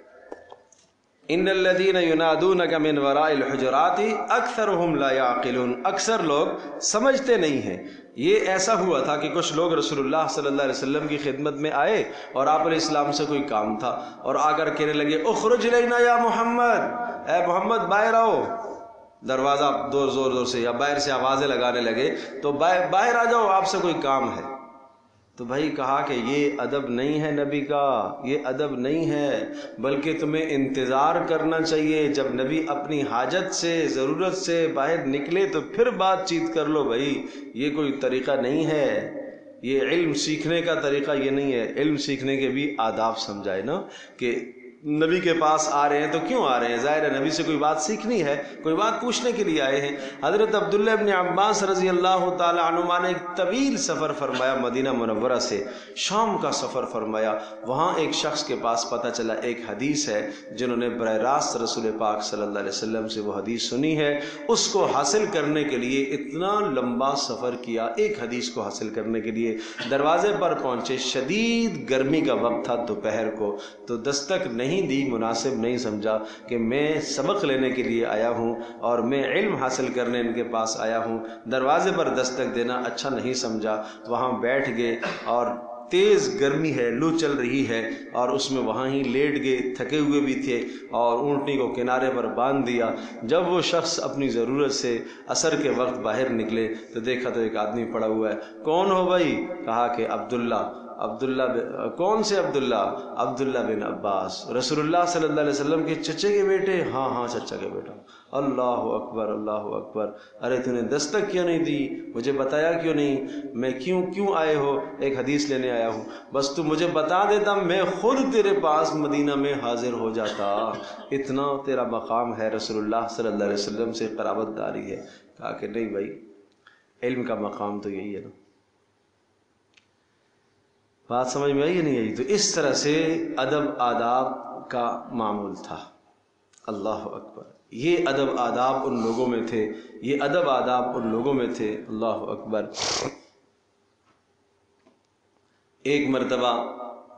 ان الذین ینادونک من وراء الحجرات اکثرهم لا یعقلون، اکثر لوگ سمجھتے نہیں ہیں۔ یہ ایسا ہوا تھا کہ کچھ لوگ رسول اللہ صلی اللہ علیہ وسلم کی خدمت میں آئے اور آپ علیہ السلام سے کوئی کام تھا، اور آ کر کہنے لگے اخرج الینا یا محمد، اے محمد باہر آؤ۔ دروازہ زور سے یا باہر سے آوازیں لگانے لگے تو باہر آ جاؤ، آپ سے کوئی کام ہے۔ تو بھائی کہا کہ یہ ادب نہیں ہے نبی کا، یہ ادب نہیں ہے، بلکہ تمہیں انتظار کرنا چاہیے، جب نبی اپنی حاجت سے ضرورت سے باہر نکلے تو پھر بات چیت کر لو۔ بھائی یہ کوئی طریقہ نہیں ہے، یہ علم سیکھنے کا طریقہ یہ نہیں ہے۔ علم سیکھنے کے بھی آداب سمجھائے نا، کہ نبی کے پاس آ رہے ہیں تو کیوں آ رہے ہیں؟ ظاہر ہے نبی سے کوئی بات سیکھنی ہے، کوئی بات پوچھنے کے لیے آئے ہیں۔ حضرت عبداللہ ابن عباس رضی اللہ تعالی عنہما نے ایک طویل سفر فرمایا، مدینہ منورہ سے شام کا سفر فرمایا۔ وہاں ایک شخص کے پاس پتہ چلا ایک حدیث ہے، جنہوں نے براہ راست رسول پاک صلی اللہ علیہ وسلم سے وہ حدیث سنی ہے، اس کو حاصل کرنے کے لیے اتنا لمبا سفر کیا، ایک حدیث کو حاصل کرنے کے لیے دروازے پر پہنچے، شدید گرمی کا وقت تھا دوپہر کو، تو دستک نہیں نہیں دی، مناسب نہیں سمجھا کہ میں سبق لینے کے لیے آیا ہوں اور میں علم حاصل کرنے ان کے پاس آیا ہوں، دروازے پر دستک دینا اچھا نہیں سمجھا، وہاں بیٹھ گئے اور تیز گرمی ہے، لو چل رہی ہے اور اس میں وہاں ہی لیٹ گئے، تھکے ہوئے بھی تھے اور اونٹنی کو کنارے پر باندھ دیا۔ جب وہ شخص اپنی ضرورت سے عصر کے وقت باہر نکلے تو دیکھا تو ایک آدمی پڑا ہوا ہے۔ کون ہو بھائی؟ کہا کہ عبداللہ کون سے عبداللہ؟ عبداللہ بن عباس، رسول اللہ صلی اللہ علیہ وسلم کے چچے کے بیٹے؟ ہاں ہاں چچا کے بیٹا۔ اللہ اکبر اللہ اکبر، ارے تو نے دستک کیوں نہیں دی؟ مجھے بتایا کیوں نہیں؟ میں کیوں آئے ہو؟ ایک حدیث لینے آیا ہوں، بس تو مجھے بتا دیتا میں خود تیرے پاس مدینہ میں حاضر ہو جاتا، اتنا تیرا مقام ہے، رسول اللہ صلی اللہ علیہ وسلم سے قرابت داری ہے۔ کہا کہ نہیں بھائی، علم کا مقام تو یہی ہے نا۔ بات سمجھ میں آئی یا نہیں آئی؟ تو اس طرح سے ادب آداب کا معمول تھا۔ اللہ اکبر، یہ ادب آداب ان لوگوں میں تھے، یہ ادب آداب ان لوگوں میں تھے۔ اللہ اکبر۔ ایک مرتبہ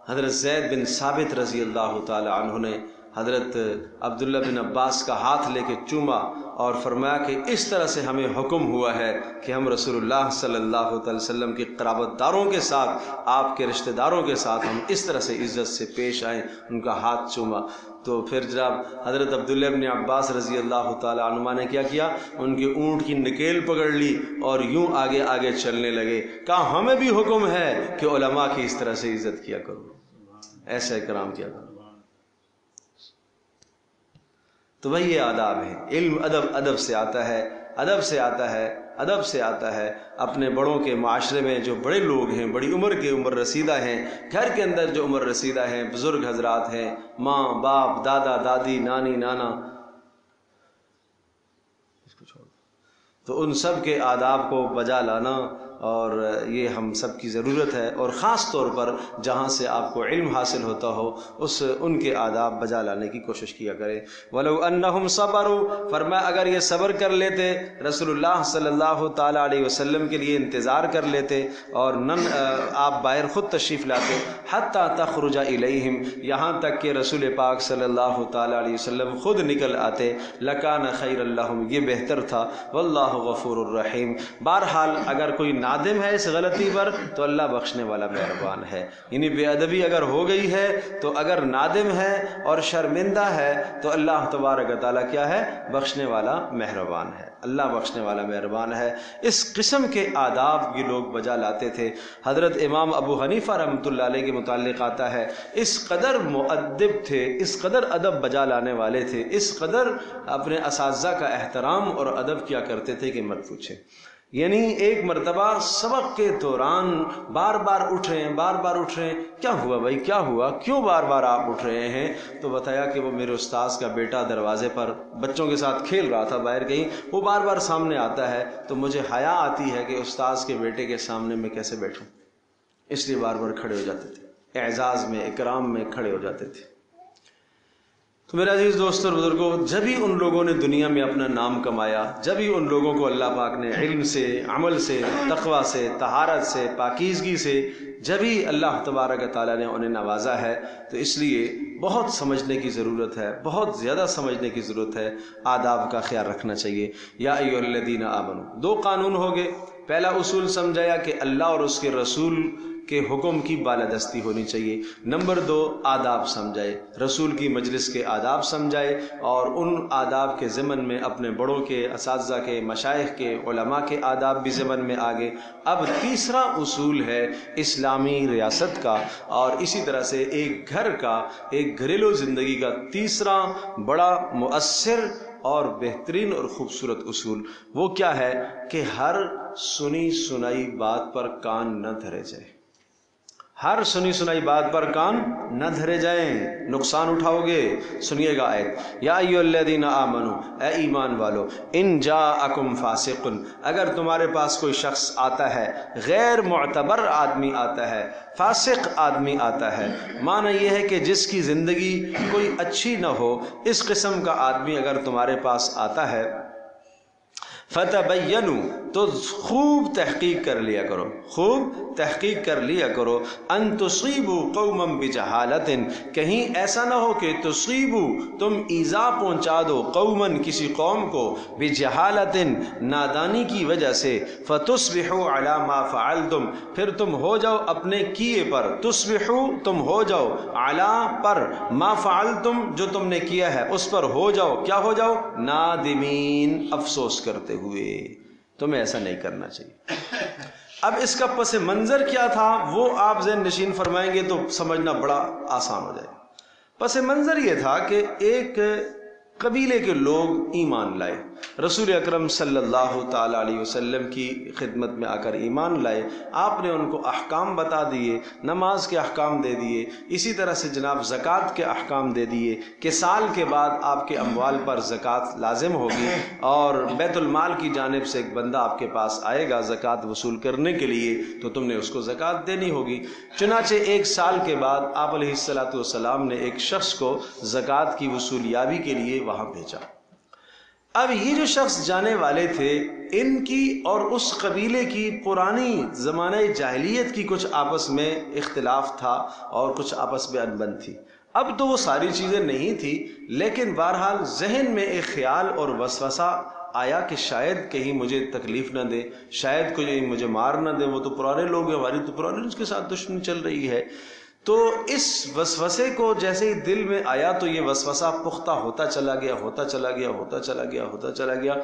حضرت زید بن ثابت رضی اللہ تعالی عنہ نے حضرت عبداللہ بن عباس کا ہاتھ لے کے چوما اور فرمایا کہ اس طرح سے ہمیں حکم ہوا ہے کہ ہم رسول اللہ صلی اللہ علیہ وسلم کے قرابت داروں کے ساتھ، آپ کے رشتہ داروں کے ساتھ ہم اس طرح سے عزت سے پیش آئیں، ان کا ہاتھ چوما۔ تو پھر جناب حضرت عبداللہ بن عباس رضی اللہ تعالی عنہما نے کیا کیا؟ ان کے اونٹ کی نکیل پکڑ لی اور یوں آگے آگے چلنے لگے۔ کہا ہمیں بھی حکم ہے کہ علماء کی اس طرح سے عزت کیا کرو، ایسا اکرام کیا کرو۔ تو وہی یہ آداب ہے، علم ادب سے آتا ہے، ادب سے آتا ہے، ادب سے آتا ہے۔ اپنے بڑوں کے معاشرے میں جو بڑے لوگ ہیں، بڑی عمر کے عمر رسیدہ ہیں، گھر کے اندر جو عمر رسیدہ ہیں، بزرگ حضرات ہیں، ماں باپ دادا دادی نانی نانا، اس کو چھوڑ، تو ان سب کے آداب کو بجا لانا اور یہ ہم سب کی ضرورت ہے، اور خاص طور پر جہاں سے آپ کو علم حاصل ہوتا ہو ان کے آداب بجا لانے کی کوشش کیا کریں۔ وَلَوْ أَنَّهُمْ صَبَرُوا، فرمایا اگر یہ صبر کر لیتے، رسول اللہ صلی اللہ تعالی علیہ وسلم کے لیے انتظار کر لیتے اور آپ باہر خود تشریف لاتے، حَتَّى تَخْرُجَ إِلَيْهِمْ، یہاں تک کہ رسول پاک صلی اللہ تعالی علیہ وسلم خود نکل آتے، لَكَانَ خَيْرًا لَهُمْ، یہ بہتر تھا، وَاللَّهُ غَفُورٌ رَحِيمٌ۔ بہرحال اگر کوئی نادم ہے اس غلطی پر تو اللہ بخشنے والا مہربان ہے، یعنی بے ادبی اگر ہو گئی ہے تو اگر نادم ہے اور شرمندہ ہے تو اللہ تبارک و تعالیٰ کیا ہے؟ بخشنے والا مہربان ہے، اللہ بخشنے والا مہربان ہے۔ اس قسم کے آداب یہ لوگ بجا لاتے تھے۔ حضرت امام ابو حنیفہ رحمۃ اللہ علیہ کے متعلق آتا ہے، اس قدر مؤدب تھے، اس قدر ادب بجا لانے والے تھے، اس قدر اپنے اساتذہ کا احترام اور ادب کیا کرتے تھے کہ مت پوچھیں۔ یعنی ایک مرتبہ سبق کے دوران بار بار اٹھ رہے ہیں، کیا ہوا بھائی، کیا ہوا، کیوں بار بار آپ اٹھ رہے ہیں؟ تو بتایا کہ وہ میرے استاذ کا بیٹا دروازے پر بچوں کے ساتھ کھیل رہا تھا باہر کہیں، وہ بار بار سامنے آتا ہے تو مجھے حیا آتی ہے کہ استاذ کے بیٹے کے سامنے میں کیسے بیٹھوں، اس لیے بار بار کھڑے ہو جاتے تھے، اعزاز میں اکرام میں کھڑے ہو جاتے تھے۔ تو میرے عزیز دوستوں اور بزرگوں، جب ہی ان لوگوں نے دنیا میں اپنا نام کمایا، جب ہی ان لوگوں کو اللہ پاک نے علم سے، عمل سے، تقوی سے، طہارت سے، پاکیزگی سے جب ہی اللہ تبارک تعالیٰ نے انہیں نوازا ہے، تو اس لیے بہت سمجھنے کی ضرورت ہے، بہت زیادہ سمجھنے کی ضرورت ہے، آداب کا خیال رکھنا چاہیے۔ یا ایھا الذین آمنوا، دو قانون ہو گئے۔ پہلا اصول سمجھایا کہ اللہ اور اس کے رسول کے حکم کی بالادستی ہونی چاہیے۔ نمبر دو، آداب سمجھائے، رسول کی مجلس کے آداب سمجھائے اور ان آداب کے ضمن میں اپنے بڑوں کے، اساتذہ کے، مشائخ کے، علماء کے آداب بھی ضمن میں آگے۔ اب تیسرا اصول ہے اسلامی ریاست کا، اور اسی طرح سے ایک گھر کا، ایک گھریلو زندگی کا تیسرا بڑا مؤثر اور بہترین اور خوبصورت اصول وہ کیا ہے کہ ہر سنی سنائی بات پر کان نہ دھرے جائے، ہر سنی سنائی بات پر کان نہ دھرے جائیں، نقصان اٹھاؤ گے۔ سنیے گا آیت، یا ایھا الذین آمنوا، اے ایمان والو، ان جاءکم فاسق، اگر تمہارے پاس کوئی شخص آتا ہے، غیر معتبر آدمی آتا ہے، فاسق آدمی آتا ہے، معنی یہ ہے کہ جس کی زندگی کوئی اچھی نہ ہو، اس قسم کا آدمی اگر تمہارے پاس آتا ہے، فتبینوا، تو خوب تحقیق کر لیا کرو، خوب تحقیق کر لیا کرو، ان تصیبوا قوما بجہالت، کہیں ایسا نہ ہو کہ تصیبوا تم ایذا پہنچا دو قوما کسی قوم کو بجہالت نادانی کی وجہ سے، فتصبحوا علی ما فعلتم پھر تم ہو جاؤ اپنے کیے پر، تصبحوا تم ہو جاؤ علی پر، ما فعلتم جو تم نے کیا ہے اس پر ہو جاؤ، کیا ہو جاؤ؟ نادمین افسوس کرتے ہوئے۔ تمہیں ایسا نہیں کرنا چاہیے۔ اب اس کا پس منظر کیا تھا وہ آپ ذہن نشین فرمائیں گے تو سمجھنا بڑا آسان ہو جائے گا۔ پس منظر یہ تھا کہ ایک قبیلے کے لوگ ایمان لائے، رسول اکرم صلی اللہ تعالی علیہ وسلم کی خدمت میں آ کر ایمان لائے، آپ نے ان کو احکام بتا دیے، نماز کے احکام دے دیے، اسی طرح سے جناب زکوٰۃ کے احکام دے دیے کہ سال کے بعد آپ کے اموال پر زکوٰۃ لازم ہوگی اور بیت المال کی جانب سے ایک بندہ آپ کے پاس آئے گا زکوٰۃ وصول کرنے کے لیے تو تم نے اس کو زکوٰۃ دینی ہوگی۔ چنانچہ ایک سال کے بعد آپ علیہ الصلاۃ والسلام نے ایک شخص کو زکوٰۃ کی وصولیابی کے لیے وہاں بھیجا۔ اب یہ جو شخص جانے والے تھے ان کی اور اس قبیلے کی پرانی زمانہ جاہلیت کی کچھ آپس میں اختلاف تھا اور کچھ آپس میں انبن تھی۔ اب تو وہ ساری چیزیں نہیں تھی، لیکن بہرحال ذہن میں ایک خیال اور وسوسہ آیا کہ شاید کہیں مجھے تکلیف نہ دے، شاید کوئی مجھے مار نہ دے، وہ تو پرانے لوگ ہیں، ہماری تو پرانے اس کے ساتھ دشمنی چل رہی ہے۔ تو اس وسوسے کو جیسے ہی دل میں آیا تو یہ وسوسہ پختہ ہوتا چلا گیا، ہوتا چلا گیا، ہوتا چلا گیا، ہوتا چلا گیا۔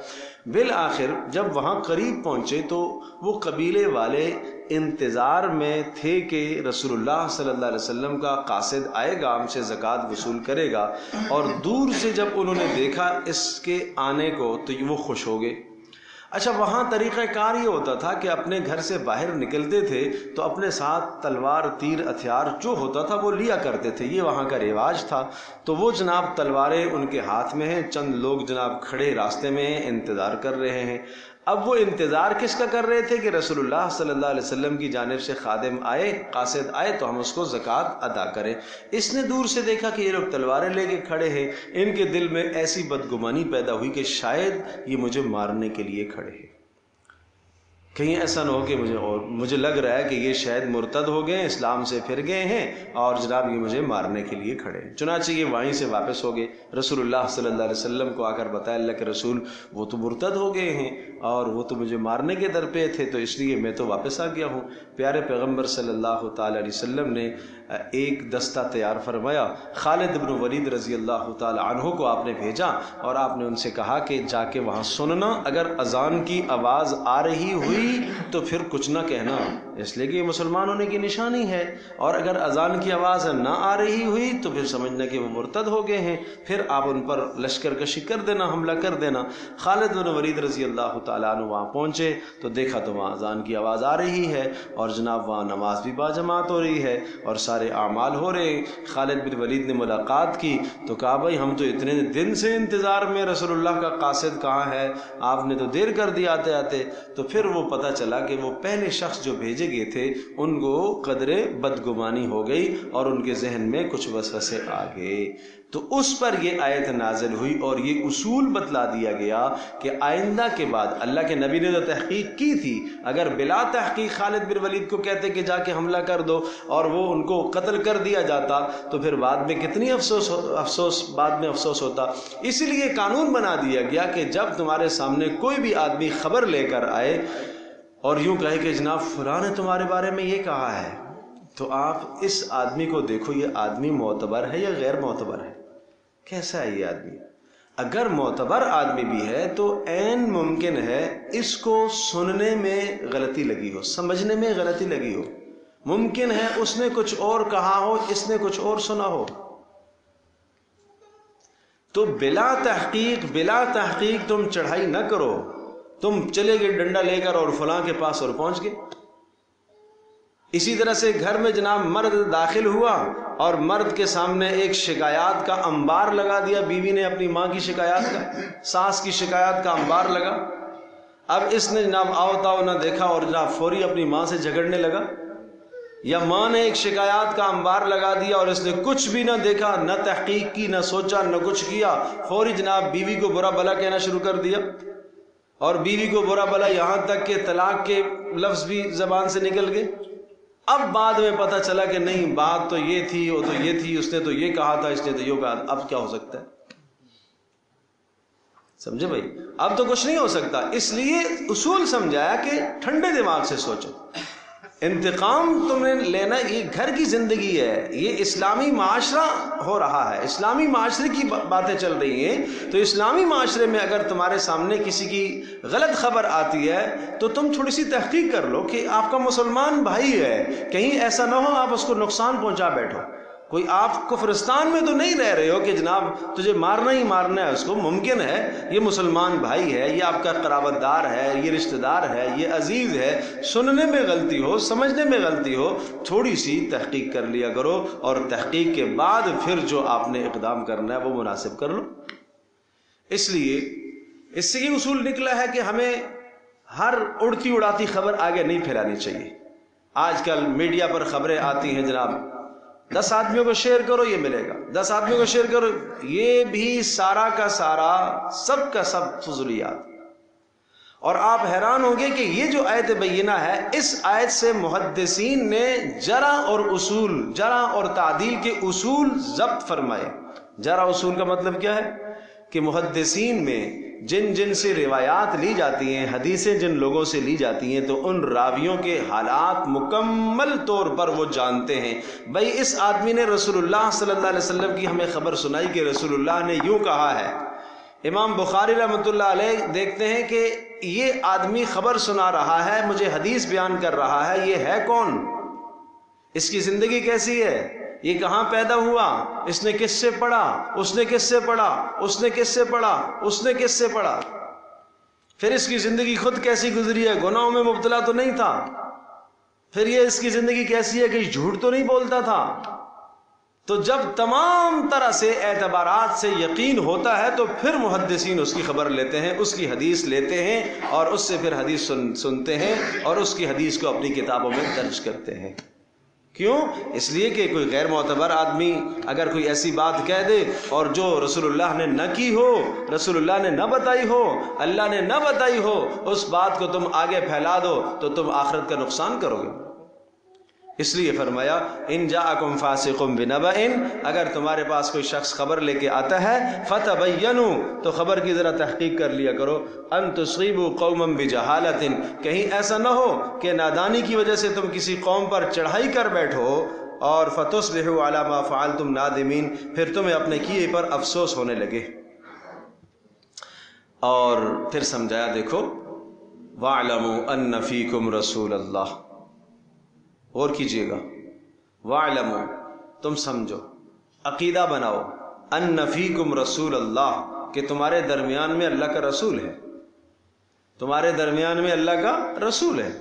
بالآخر جب وہاں قریب پہنچے تو وہ قبیلے والے انتظار میں تھے کہ رسول اللہ صلی اللہ علیہ وسلم کا قاصد آئے گا، ہم سے زکوٰۃ وصول کرے گا، اور دور سے جب انہوں نے دیکھا اس کے آنے کو تو وہ خوش ہو گئے۔ اچھا، وہاں طریقہ کار یہ ہوتا تھا کہ اپنے گھر سے باہر نکلتے تھے تو اپنے ساتھ تلوار، تیر، ہتھیار جو ہوتا تھا وہ لیا کرتے تھے، یہ وہاں کا رواج تھا۔ تو وہ جناب تلواریں ان کے ہاتھ میں ہیں، چند لوگ جناب کھڑے راستے میں ہیں، انتظار کر رہے ہیں۔ اب وہ انتظار کس کا کر رہے تھے کہ رسول اللہ صلی اللہ علیہ وسلم کی جانب سے خادم آئے، قاصد آئے تو ہم اس کو زکوٰۃ ادا کریں۔ اس نے دور سے دیکھا کہ یہ لوگ تلواریں لے کے کھڑے ہیں، ان کے دل میں ایسی بدگمانی پیدا ہوئی کہ شاید یہ مجھے مارنے کے لیے کھڑے ہیں، کہیں ایسا نہ ہو کہ مجھے لگ رہا ہے کہ یہ شاید مرتد ہو گئے، اسلام سے پھر گئے ہیں اور جناب یہ مجھے مارنے کے لیے کھڑے ہیں۔ چنانچہ یہ وہیں سے واپس ہو گئے، رسول اللہ صلی اللہ علیہ وسلم کو آ کر بتایا، اللہ کے رسول وہ تو مرتد ہو گئے ہیں اور وہ تو مجھے مارنے کے در پہ تھے، تو اس لیے میں تو واپس آ گیا ہوں۔ پیارے پیغمبر صلی اللہ تعالی علیہ وسلم نے ایک دستہ تیار فرمایا، خالد بن ولید رضی اللہ تعالی عنہ کو آپ نے بھیجا اور آپ نے ان سے کہا کہ جا کے وہاں سننا، اگر اذان کی آواز آ رہی ہوئی تو پھر کچھ نہ کہنا، اس لیے کہ یہ مسلمان ہونے کی نشانی ہے، اور اگر اذان کی آواز نہ آ رہی ہوئی تو پھر سمجھنا کہ وہ مرتد ہو گئے ہیں، پھر آپ ان پر لشکر کشی کر دینا، حملہ کر دینا۔ خالد بن ولید رضی اللہ تعالیٰ عنہ وہاں پہنچے تو دیکھا تو وہاں اذان کی آواز آ رہی ہے اور جناب وہاں نماز بھی باجماعت ہو رہی ہے اور سارے اعمال ہو رہے ہیں۔ خالد بن ولید نے ملاقات کی تو کہا بھائی ہم تو اتنے دن سے انتظار میں، رسول اللہ کا قاصد کہاں ہے، آپ نے تو دیر کر دی آتے آتے۔ تو پھر وہ پتہ چلا کہ وہ پہلے شخص جو بھیجے گئے تھے ان کو قدرے بدگمانی ہو گئی اور ان کے ذہن میں کچھ وسوسے آ گئے، تو اس پر یہ آیت نازل ہوئی اور یہ اصول بتلا دیا گیا کہ آئندہ کے بعد، اللہ کے نبی نے تو تحقیق کی تھی، اگر بلا تحقیق خالد بن ولید کو کہتے کہ جا کے حملہ کر دو اور وہ ان کو قتل کر دیا جاتا تو پھر بعد میں کتنی افسوس ہوتا۔ اسی لیے قانون بنا دیا گیا کہ جب تمہارے سامنے کوئی بھی آدمی خبر لے کر آئے اور یوں کہے کہ جناب فلاں نے تمہارے بارے میں یہ کہا ہے، تو آپ اس آدمی کو دیکھو یہ آدمی معتبر ہے یا غیر معتبر ہے، کیسا ہے یہ آدمی۔ اگر معتبر آدمی بھی ہے تو عین ممکن ہے اس کو سننے میں غلطی لگی ہو، سمجھنے میں غلطی لگی ہو، ممکن ہے اس نے کچھ اور کہا ہو، اس نے کچھ اور سنا ہو۔ تو بلا تحقیق تم چڑھائی نہ کرو، تم چلے گئے ڈنڈا لے کر اور فلاں کے پاس اور پہنچ گئے۔ اسی طرح سے گھر میں جناب مرد داخل ہوا اور مرد کے سامنے ایک شکایات کا انبار لگا دیا، بیوی نے اپنی ماں کی شکایات کا، ساس کی شکایات کا انبار لگا۔ اب اس نے جناب آؤ تاؤ نہ دیکھا اور جناب فوری اپنی ماں سے جھگڑنے لگا، یا ماں نے ایک شکایات کا انبار لگا دیا اور اس نے کچھ بھی نہ دیکھا، نہ تحقیق کی، نہ سوچا، نہ کچھ کیا، فوری جناب بیوی کو برا بھلا کہنا شروع کر دیا۔ اور بیوی کو برا بلا یہاں تک کہ طلاق کے لفظ بھی زبان سے نکل گئے. اب بعد میں پتہ چلا کہ نہیں، بات تو یہ تھی، وہ تو یہ تھی، اس نے تو یہ کہا تھا، اس نے تو یہ کہا تھا. اب کیا ہو سکتا ہے؟ سمجھے بھائی؟ اب تو کچھ نہیں ہو سکتا. اس لیے اصول سمجھایا کہ ٹھنڈے دماغ سے سوچو. انتقام تم نے لینا، یہ گھر کی زندگی ہے، یہ اسلامی معاشرہ ہو رہا ہے، اسلامی معاشرے کی باتیں چل رہی ہیں. تو اسلامی معاشرے میں اگر تمہارے سامنے کسی کی غلط خبر آتی ہے تو تم تھوڑی سی تحقیق کر لو کہ آپ کا مسلمان بھائی ہے، کہیں ایسا نہ ہو آپ اس کو نقصان پہنچا بیٹھو. کوئی آپ کفرستان میں تو نہیں رہ رہے ہو کہ جناب تجھے مارنا ہی مارنا ہے اس کو. ممکن ہے یہ مسلمان بھائی ہے، یہ آپ کا قرابت دار ہے، یہ رشتہ دار ہے، یہ عزیز ہے، سننے میں غلطی ہو، سمجھنے میں غلطی ہو، تھوڑی سی تحقیق کر لیا کرو، اور تحقیق کے بعد پھر جو آپ نے اقدام کرنا ہے وہ مناسب کر لو. اس لیے اس سے یہ اصول نکلا ہے کہ ہمیں ہر اڑتی اڑاتی خبر آگے نہیں پھیلانی چاہیے. آج کل میڈیا پر خبریں آتی ہیں جناب، 10 آدمیوں کو شیئر کرو یہ ملے گا، 10 آدمیوں کو شیئر کرو، یہ بھی سارا کا سارا سب کا سب فضولیات. اور آپ حیران ہوں گے کہ یہ جو آیت بینہ ہے، اس آیت سے محدثین نے جرح اور تعدیل کے اصول ضبط فرمائے. جرح اصول کا مطلب کیا ہے کہ محدثین میں جن سے روایات لی جاتی ہیں، حدیثیں جن لوگوں سے لی جاتی ہیں، تو ان راویوں کے حالات مکمل طور پر وہ جانتے ہیں. بھئی اس آدمی نے رسول اللہ صلی اللہ علیہ وسلم کی ہمیں خبر سنائی کہ رسول اللہ نے یوں کہا ہے. امام بخاری رحمۃ اللہ علیہ دیکھتے ہیں کہ یہ آدمی خبر سنا رہا ہے، مجھے حدیث بیان کر رہا ہے، یہ ہے کون، اس کی زندگی کیسی ہے، یہ کہاں پیدا ہوا، اس نے کس سے پڑھا، اس نے کس سے پڑھا، اس نے کس سے پڑھا، اس نے کس سے پڑھا، پھر اس کی زندگی خود کیسی گزری ہے، گناہوں میں مبتلا تو نہیں تھا، پھر یہ اس کی زندگی کیسی ہے کہ جھوٹ تو نہیں بولتا تھا. تو جب تمام طرح سے اعتبارات سے یقین ہوتا ہے تو پھر محدثین اس کی خبر لیتے ہیں، اس کی حدیث لیتے ہیں، اور اس سے پھر حدیث سنتے ہیں، اور اس کی حدیث کو اپنی کتابوں میں درج کرتے ہیں. کیوں؟ اس لیے کہ کوئی غیر معتبر آدمی اگر کوئی ایسی بات کہہ دے اور جو رسول اللہ نے نہ کی ہو، رسول اللہ نے نہ بتائی ہو، اللہ نے نہ بتائی ہو، اس بات کو تم آگے پھیلا دو تو تم آخرت کا نقصان کرو گے. اس لیے فرمایا ان جاءکم فاسق بنبأ، اگر تمہارے پاس کوئی شخص خبر لے کے آتا ہے فتبینوا، تو خبر کی ذرا تحقیق کر لیا کرو، ان تصیبوا قوما بجہالۃ، کہیں ایسا نہ ہو کہ نادانی کی وجہ سے تم کسی قوم پر چڑھائی کر بیٹھو، اور فتصبحوا علی ما فعلتم نادمین، پھر تمہیں اپنے کیے پر افسوس ہونے لگے. اور پھر سمجھایا دیکھو وَاعْلَمُوا أَنَّ فِيكُمْ رَسُولَ اللَّهِ، اور کیجئے گا وَاعْلَمُوا، تم سمجھو، عقیدہ بناؤ، أَنَّ فِيكُمْ رَسُولَ اللَّهِ، کہ تمہارے درمیان میں اللہ کا رسول ہے، تمہارے درمیان میں اللہ کا رسول ہے.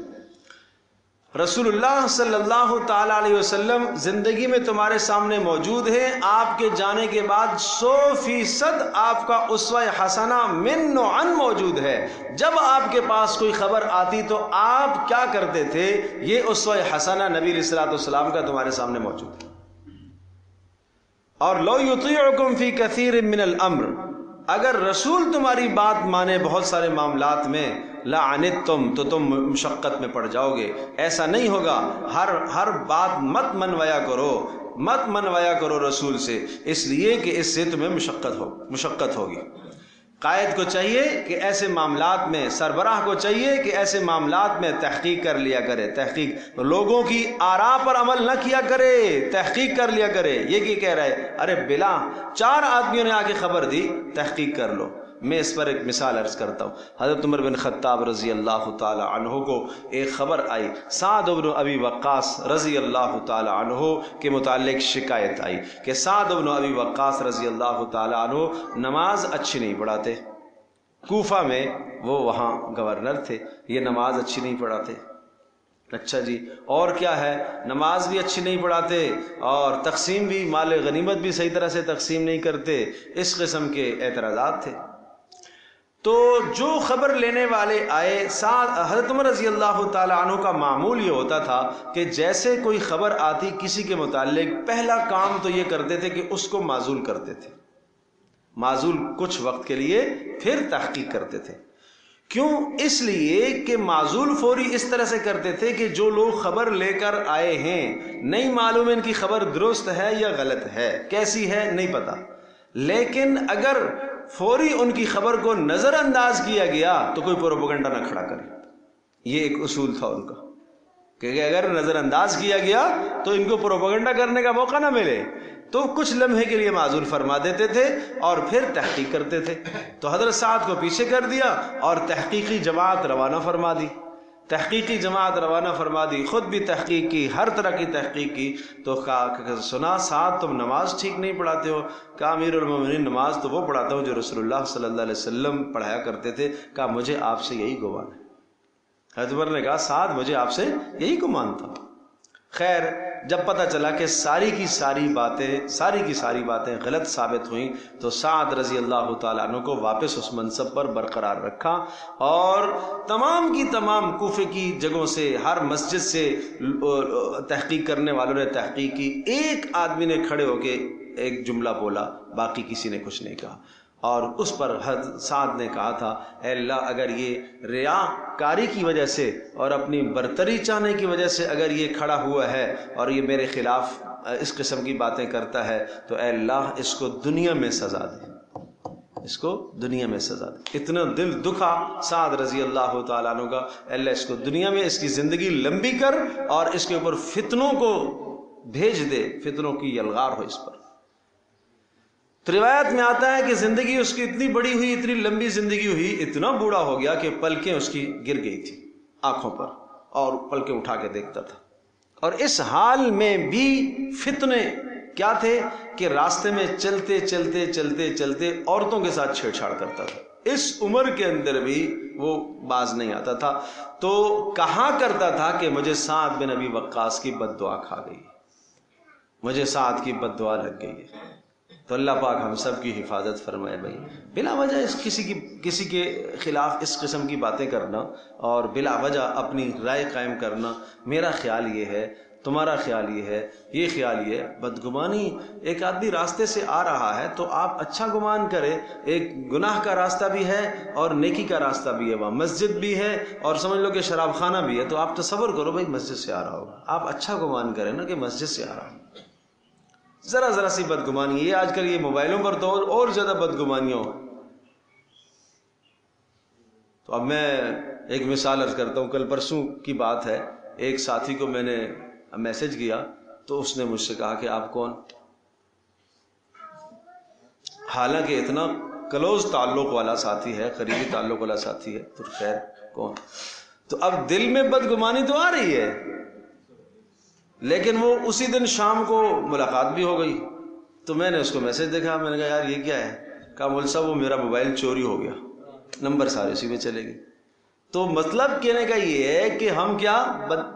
رسول اللہ صلی اللہ تعالی علیہ وسلم زندگی میں تمہارے سامنے موجود ہے، آپ کے جانے کے بعد 100% آپ کا اسوہ حسنہ من و عن موجود ہے. جب آپ کے پاس کوئی خبر آتی تو آپ کیا کرتے تھے، یہ اسوہ حسنہ نبی علیہ الصلوۃ والسلام کا تمہارے سامنے موجود ہے. اور لو یطیعکم فی کثیر من الامر، اگر رسول تمہاری بات مانے بہت سارے معاملات میں، لعنتم، تو تم مشقت میں پڑ جاؤ گے. ایسا نہیں ہوگا، ہر بات مت منوایا کرو رسول سے، اس لیے کہ اس سے تمہیں مشقت ہوگی. قائد کو چاہیے کہ ایسے معاملات میں، سربراہ کو چاہیے کہ ایسے معاملات میں تحقیق کر لیا کرے. تحقیق، لوگوں کی آراء پر عمل نہ کیا کرے، تحقیق کر لیا کرے. یہ کہہ رہا ہے، ارے بلا 4 آدمیوں نے آ کے خبر دی، تحقیق کر لو. میں اس پر ایک مثال عرض کرتا ہوں. حضرت عمر بن خطاب رضی اللہ تعالی عنہ کو ایک خبر آئی، سعد بن ابی وقاص رضی اللہ تعالی عنہ کے متعلق شکایت آئی کہ سعد بن ابی وقاص رضی اللہ تعالی عنہ نماز اچھی نہیں پڑھاتے. کوفہ میں وہ وہاں گورنر تھے، یہ نماز اچھی نہیں پڑھاتے. اچھا جی، اور کیا ہے، نماز بھی اچھی نہیں پڑھاتے اور تقسیم بھی، مال غنیمت بھی صحیح طرح سے تقسیم نہیں کرتے. اس قسم کے اعتراضات تھے. تو جو خبر لینے والے آئے، حضرت عمر رضی اللہ تعالی عنہ کا معمول یہ ہوتا تھا کہ جیسے کوئی خبر آتی کسی کے متعلق، پہلا کام تو یہ کرتے تھے کہ اس کو معزول کرتے تھے، معزول کچھ وقت کے لیے، پھر تحقیق کرتے تھے. کیوں؟ اس لیے کہ معزول فوری اس طرح سے کرتے تھے کہ جو لوگ خبر لے کر آئے ہیں نہیں معلوم ان کی خبر درست ہے یا غلط ہے، کیسی ہے نہیں پتا، لیکن اگر فوری ان کی خبر کو نظر انداز کیا گیا تو کوئی پروپیگنڈا نہ کھڑا کرے۔ یہ ایک اصول تھا ان کا کہ اگر نظر انداز کیا گیا تو ان کو پروپیگنڈا کرنے کا موقع نہ ملے، تو کچھ لمحے کے لیے معزول فرما دیتے تھے اور پھر تحقیق کرتے تھے۔ تو حضرت سعد کو پیچھے کر دیا اور تحقیقی جماعت روانہ فرما دی، تحقیقی جماعت روانہ فرما دی، خود بھی تحقیق کی، ہر طرح کی تحقیق کی۔ تو سنا سعد تم نماز ٹھیک نہیں پڑھاتے ہو؟ کہا امیر المومنین نماز تو وہ پڑھاتا ہوں جو رسول اللہ صلی اللہ علیہ وسلم پڑھایا کرتے تھے۔ کہا مجھے آپ سے یہی گمان ہے۔ حضرت عمر نے کہا سعد مجھے آپ سے یہی گمان تھا۔ خیر جب پتہ چلا کہ ساری کی ساری باتیں غلط ثابت ہوئیں تو سعد رضی اللہ تعالیٰ عنہ کو واپس اس منصب پر برقرار رکھا اور تمام کی تمام کوفے کی جگہوں سے، ہر مسجد سے تحقیق کرنے والوں نے تحقیق کی۔ ایک آدمی نے کھڑے ہو کے ایک جملہ بولا، باقی کسی نے کچھ نہیں کہا، اور اس پر حضرت سعد نے کہا تھا اے اللہ اگر یہ ریا کاری کی وجہ سے اور اپنی برتری چاہنے کی وجہ سے اگر یہ کھڑا ہوا ہے اور یہ میرے خلاف اس قسم کی باتیں کرتا ہے تو اے اللہ اس کو دنیا میں سزا دے، اس کو دنیا میں سزا دے۔ اتنا دل دکھا سعد رضی اللہ تعالیٰ عنہ کا، اے اللہ اس کو دنیا میں اس کی زندگی لمبی کر اور اس کے اوپر فتنوں کو بھیج دے، فتنوں کی یلغار ہو اس پر۔ تو روایت میں آتا ہے کہ زندگی اس کی اتنی بڑی ہوئی، اتنی لمبی زندگی ہوئی، اتنا بوڑھا ہو گیا کہ پلکیں اس کی گر گئی تھی آنکھوں پر اور پلکیں اٹھا کے دیکھتا تھا۔ اور اس حال میں بھی فتنے کیا تھے کہ راستے میں چلتے چلتے چلتے چلتے عورتوں کے ساتھ چھیڑ چھاڑ کرتا تھا۔ اس عمر کے اندر بھی وہ باز نہیں آتا تھا۔ تو کہا کرتا تھا کہ مجھے سعد بن ابی وقاص کی بد دعا کھا گئی، مجھے سعد کی بد دعا لگ گئی ہے۔ تو اللہ پاک ہم سب کی حفاظت فرمائے۔ بھائی بلا وجہ کسی کے خلاف اس قسم کی باتیں کرنا اور بلا وجہ اپنی رائے قائم کرنا، میرا خیال یہ ہے، تمہارا خیال یہ ہے، یہ خیال یہ ہے، بدگمانی۔ ایک آدمی راستے سے آ رہا ہے تو آپ اچھا گمان کرے، ایک گناہ کا راستہ بھی ہے اور نیکی کا راستہ بھی ہے، وہاں مسجد بھی ہے اور سمجھ لو کہ شراب خانہ بھی ہے، تو آپ تصور کرو بھائی مسجد سے آ رہا ہوگا، آپ اچھا گمان کریں نا کہ مسجد سے آ رہا ہوں۔ ذرا سی بدگمانی، یہ آج کل یہ موبائلوں پر تو اور زیادہ بدگمانیاں ہو۔ تو اب میں ایک مثال عرض کرتا ہوں، کل پرسوں کی بات ہے، ایک ساتھی کو میں نے میسج کیا تو اس نے مجھ سے کہا کہ آپ کون؟ حالانکہ اتنا کلوز تعلق والا ساتھی ہے، قریبی تعلق والا ساتھی ہے، تو خیر کون؟ تو اب دل میں بدگمانی تو آ رہی ہے، لیکن وہ اسی دن شام کو ملاقات بھی ہو گئی۔ تو میں نے اس کو میسج دیکھا، میں نے کہا یار یہ کیا ہے؟ کہا مول صاحب وہ میرا موبائل چوری ہو گیا، نمبر سارے اسی میں چلے گئے۔ تو مطلب کہنے کا یہ ہے کہ ہم کیا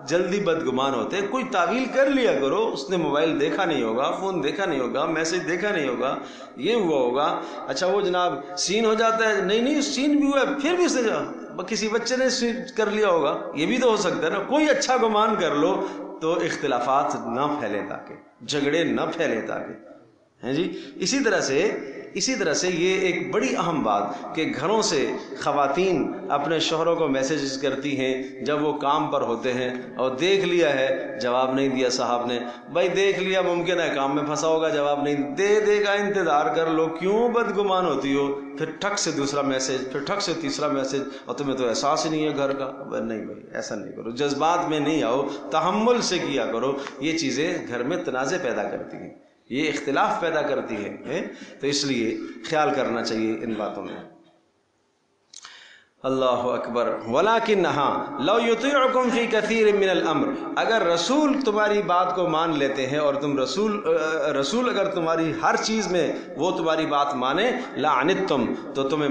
جلدی بدگمان ہوتے ہیں۔ کوئی تعویل کر لیا کرو، اس نے موبائل دیکھا نہیں ہوگا، فون دیکھا نہیں ہوگا، میسج دیکھا نہیں ہوگا، یہ ہوا ہوگا، اچھا وہ جناب سین ہو جاتا ہے، نہیں سین بھی ہوا ہے، پھر بھی اس نے کسی بچے نے سین کر لیا ہوگا، یہ بھی تو ہو سکتا ہے نا۔ کوئی اچھا گمان کر لو تو اختلافات نہ پھیلے، تاکہ جھگڑے نہ پھیلے، تاکہ ہیں جی۔ اسی طرح سے یہ ایک بڑی اہم بات کہ گھروں سے خواتین اپنے شوہروں کو میسیجز کرتی ہیں جب وہ کام پر ہوتے ہیں، اور دیکھ لیا ہے جواب نہیں دیا صاحب نے، بھائی دیکھ لیا، ممکن ہے کام میں پھنسا ہوگا، جواب نہیں دے گا، انتظار کر لو، کیوں بدگمان ہوتی ہو؟ پھر ٹھک سے دوسرا میسج، پھر ٹھک سے تیسرا میسج، اور تمہیں تو احساس ہی نہیں ہے گھر کا۔ نہیں بھائی ایسا نہیں کرو، جذبات میں نہیں آؤ، تحمل سے کیا کرو۔ یہ چیزیں گھر میں تنازع پیدا کرتی ہیں، یہ اختلاف پیدا کرتی ہے، تو اس لیے خیال کرنا چاہیے ان باتوں میں۔ اللہ اکبر۔ ولیکن ہاں لو یطیعکم فی کثیر من الامر، اگر رسول تمہاری بات کو مان لیتے ہیں اور تم رسول اگر تمہاری ہر چیز میں وہ تمہاری بات مانے، لعنتم، تو تم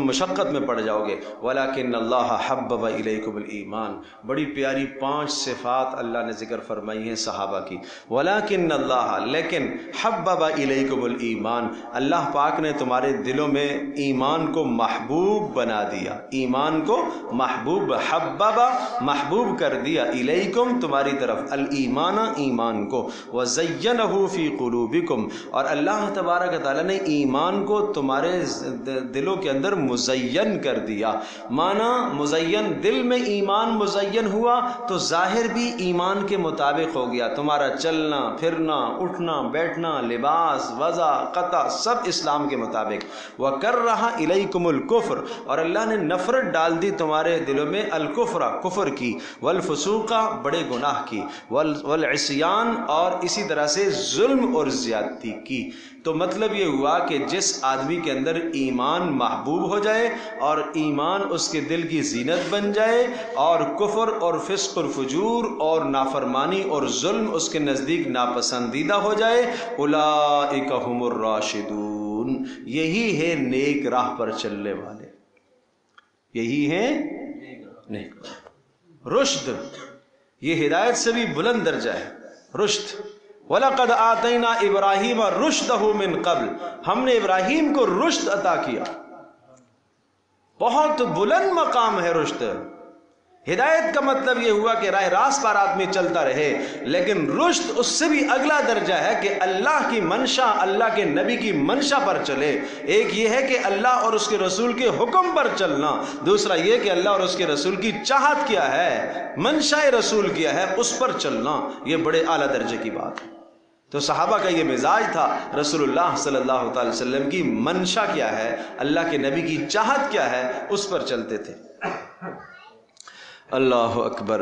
مشقت میں پڑ جاؤ گے۔ ولیکن اللہ حبب الیکم الایمان، بڑی پیاری 5 صفات اللہ نے ذکر فرمائی ہیں صحابہ کی۔ ولیکن اللہ، لیکن حبب الیکم الایمان، اللہ پاک نے تمہارے دلوں میں ایمان کو محبوب بنا دیا، ایمان کو محبوب، حببا محبوب کر دیا، الیکم تمہاری طرف، الایمان ایمان کو، وزینہ فی قلوبکم اور اللہ تبارک و تعالیٰ نے ایمان کو تمہارے دلوں کے اندر مزین کر دیا۔ مانا مزین، دل میں ایمان مزین ہوا تو ظاہر بھی ایمان کے مطابق ہو گیا، تمہارا چلنا پھرنا اٹھنا بیٹھنا لباس وضع قطع سب اسلام کے مطابق۔ وَكَرَّهَ إِلَيْكُمُ الْكُفْرَ اور اللہ نے نفرت ڈال دی تمہارے دلوں میں، الکفر کفر کی، والفسوق بڑے گناہ کی، والعصیان اور اسی طرح سے ظلم اور زیادتی کی۔ تو مطلب یہ ہوا کہ جس آدمی کے اندر ایمان محبوب ہو جائے اور ایمان اس کے دل کی زینت بن جائے اور کفر اور فسق اور فجور اور نافرمانی اور ظلم اس کے نزدیک ناپسندیدہ ہو جائے، اولئک هم الراشدون، یہی ہے نیک راہ پر چلنے والے، یہی ہے نیک رشد۔ یہ ہدایت سے بھی بلند درجہ ہے رشد۔ وَلَقَدْ آتَيْنَا إِبْرَاهِيمَ رُشْدَهُ مِنْ قَبْلِ ہم نے ابراہیم کو رشد عطا کیا، بہت بلند مقام ہے رشد۔ ہدایت کا مطلب یہ ہوا کہ راہ راست پر آدمی چلتا رہے، لیکن رشد اس سے بھی اگلا درجہ ہے کہ اللہ کی منشا، اللہ کے نبی کی منشا پر چلے۔ ایک یہ ہے کہ اللہ اور اس کے رسول کے حکم پر چلنا، دوسرا یہ کہ اللہ اور اس کے رسول کی چاہت کیا ہے، منشا رسول کیا ہے، اس پر چلنا، یہ بڑے اعلیٰ درجے کی بات ہے۔ تو صحابہ کا یہ مزاج تھا، رسول اللہ صلی اللہ تعالی وسلم کی منشا کیا ہے، اللہ کے نبی کی چاہت کیا ہے، اس پر چلتے تھے۔ اللہ اکبر۔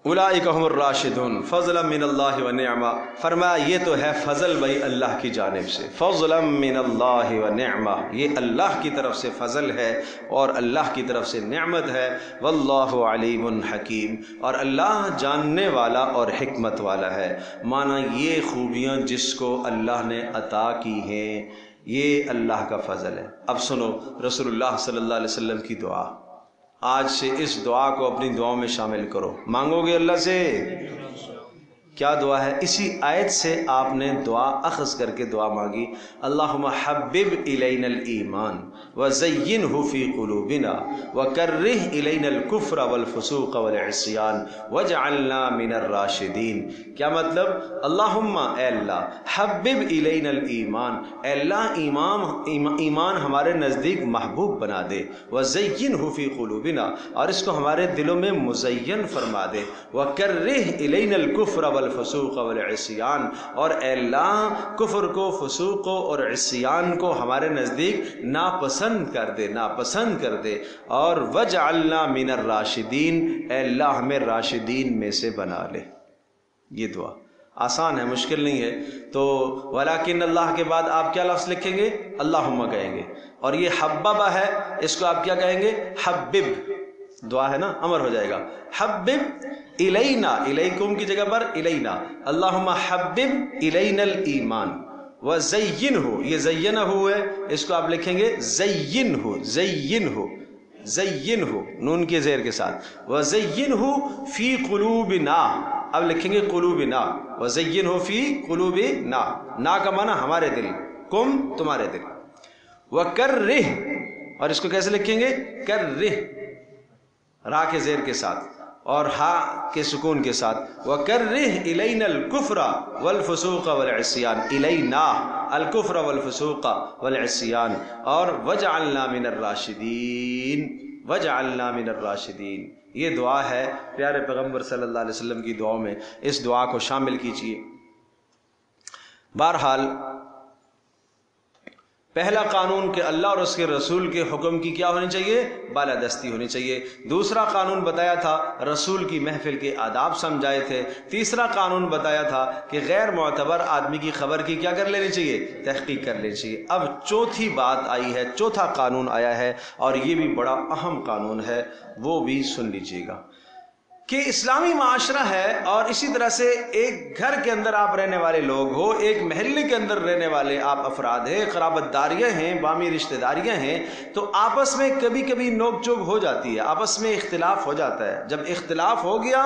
اولئک هم الراشدون فضلا من اللہ و نعمہ، فرمایا یہ تو ہے فضل بھائی اللہ کی جانب سے، فضلا من اللہ و نعمہ، یہ اللہ کی طرف سے فضل ہے اور اللہ کی طرف سے نعمت ہے، واللہ علیم حکیم اور اللہ جاننے والا اور حکمت والا ہے۔ مانا یہ خوبیاں جس کو اللہ نے عطا کی ہیں یہ اللہ کا فضل ہے۔ اب سنو رسول اللہ صلی اللہ علیہ وسلم کی دعا، آج سے اس دعا کو اپنی دعاؤں میں شامل کرو۔ مانگو گے اللہ سے؟ کیا دعا ہے؟ اسی آیت سے آپ نے دعا اخذ کر کے دعا مانگی، اللہم حبب الینا الایمان وزینہ فی قلوبنا وکرہ الینا الکفر والفسوق والعصیان واجعلنا من الراشدین۔ کیا مطلب؟ اللہم اے اللہ، حبب الینا الایمان، اے اللہ ایمان ہمارے نزدیک محبوب بنا دے، وزینہ فی قلوبنا اور اس کو ہمارے دلوں میں مزین فرما دے، وکرہ الینا الکفر والفسوق والعصیان اور اے اللہ کفر کو، فسوق کو اور عصیان کو ہمارے نزدیک ناپسند کر دے، ناپسند کر دے، اور وجعلنا من الراشدین، اے اللہ ہمیں راشدین میں سے بنا لے۔ یہ دعا آسان ہے، مشکل نہیں ہے۔ تو ولیکن اللہ کے بعد آپ کیا لفظ لکھیں گے؟ اللہم کہیں گے، اور یہ حببہ ہے، اس کو آپ کیا کہیں گے؟ حبب، دعا ہے نا، امر ہو جائے گا، حبب الینا، الیکم کی جگہ پر الینا، اللہم حبب الینا الایمان وزینہ، یہ زینہ ہے، اس کو آپ لکھیں گے زینہ، زینہ، زینہ نون کے زیر کے ساتھ، وزینہ فی قلوبنا، اب لکھیں گے قلوبنا، وزینہ فی قلوبنا، نا کا معنی ہمارے دل، کم تمہارے دل، وکرہ، اور اس کو کیسے لکھیں گے؟ کرہ، را کے زیر کے ساتھ اور ہا کے سکون کے ساتھ، وَكَرِّهْ إِلَيْنَا الْكُفْرَ وَالْفُسُوقَ وَالْعِصْيَانَ، إِلَيْنَا الْكُفْرَ وَالْفُسُوقَ وَالْعِصْيَانَ، اور وَجْعَلْنَا مِنَ الرَّاشِدِينَ، وَجْعَلْنَا مِنَ الرَّاشِدِينَ۔ یہ دعا ہے پیارے پیغمبر صلی اللہ علیہ وسلم کی دعاؤں میں، اس دعا کو شامل کیجیے۔ بہرحال پہلا قانون کہ اللہ اور اس کے رسول کے حکم کی کیا ہونی چاہیے؟ بالادستی ہونی چاہیے۔ دوسرا قانون بتایا تھا رسول کی محفل کے آداب سمجھائے تھے۔ تیسرا قانون بتایا تھا کہ غیر معتبر آدمی کی خبر کی کیا کر لینی چاہیے؟ تحقیق کر لینی چاہیے۔ اب چوتھی بات آئی ہے، چوتھا قانون آیا ہے، اور یہ بھی بڑا اہم قانون ہے، وہ بھی سن لیجیے گا۔ کہ اسلامی معاشرہ ہے اور اسی طرح سے ایک گھر کے اندر آپ رہنے والے لوگ ہو، ایک محلے کے اندر رہنے والے آپ افراد ہیں، قرابت داریاں ہیں، بامی رشتہ داریاں ہیں، تو آپس میں کبھی کبھی نوک جھوک ہو جاتی ہے، آپس میں اختلاف ہو جاتا ہے۔ جب اختلاف ہو گیا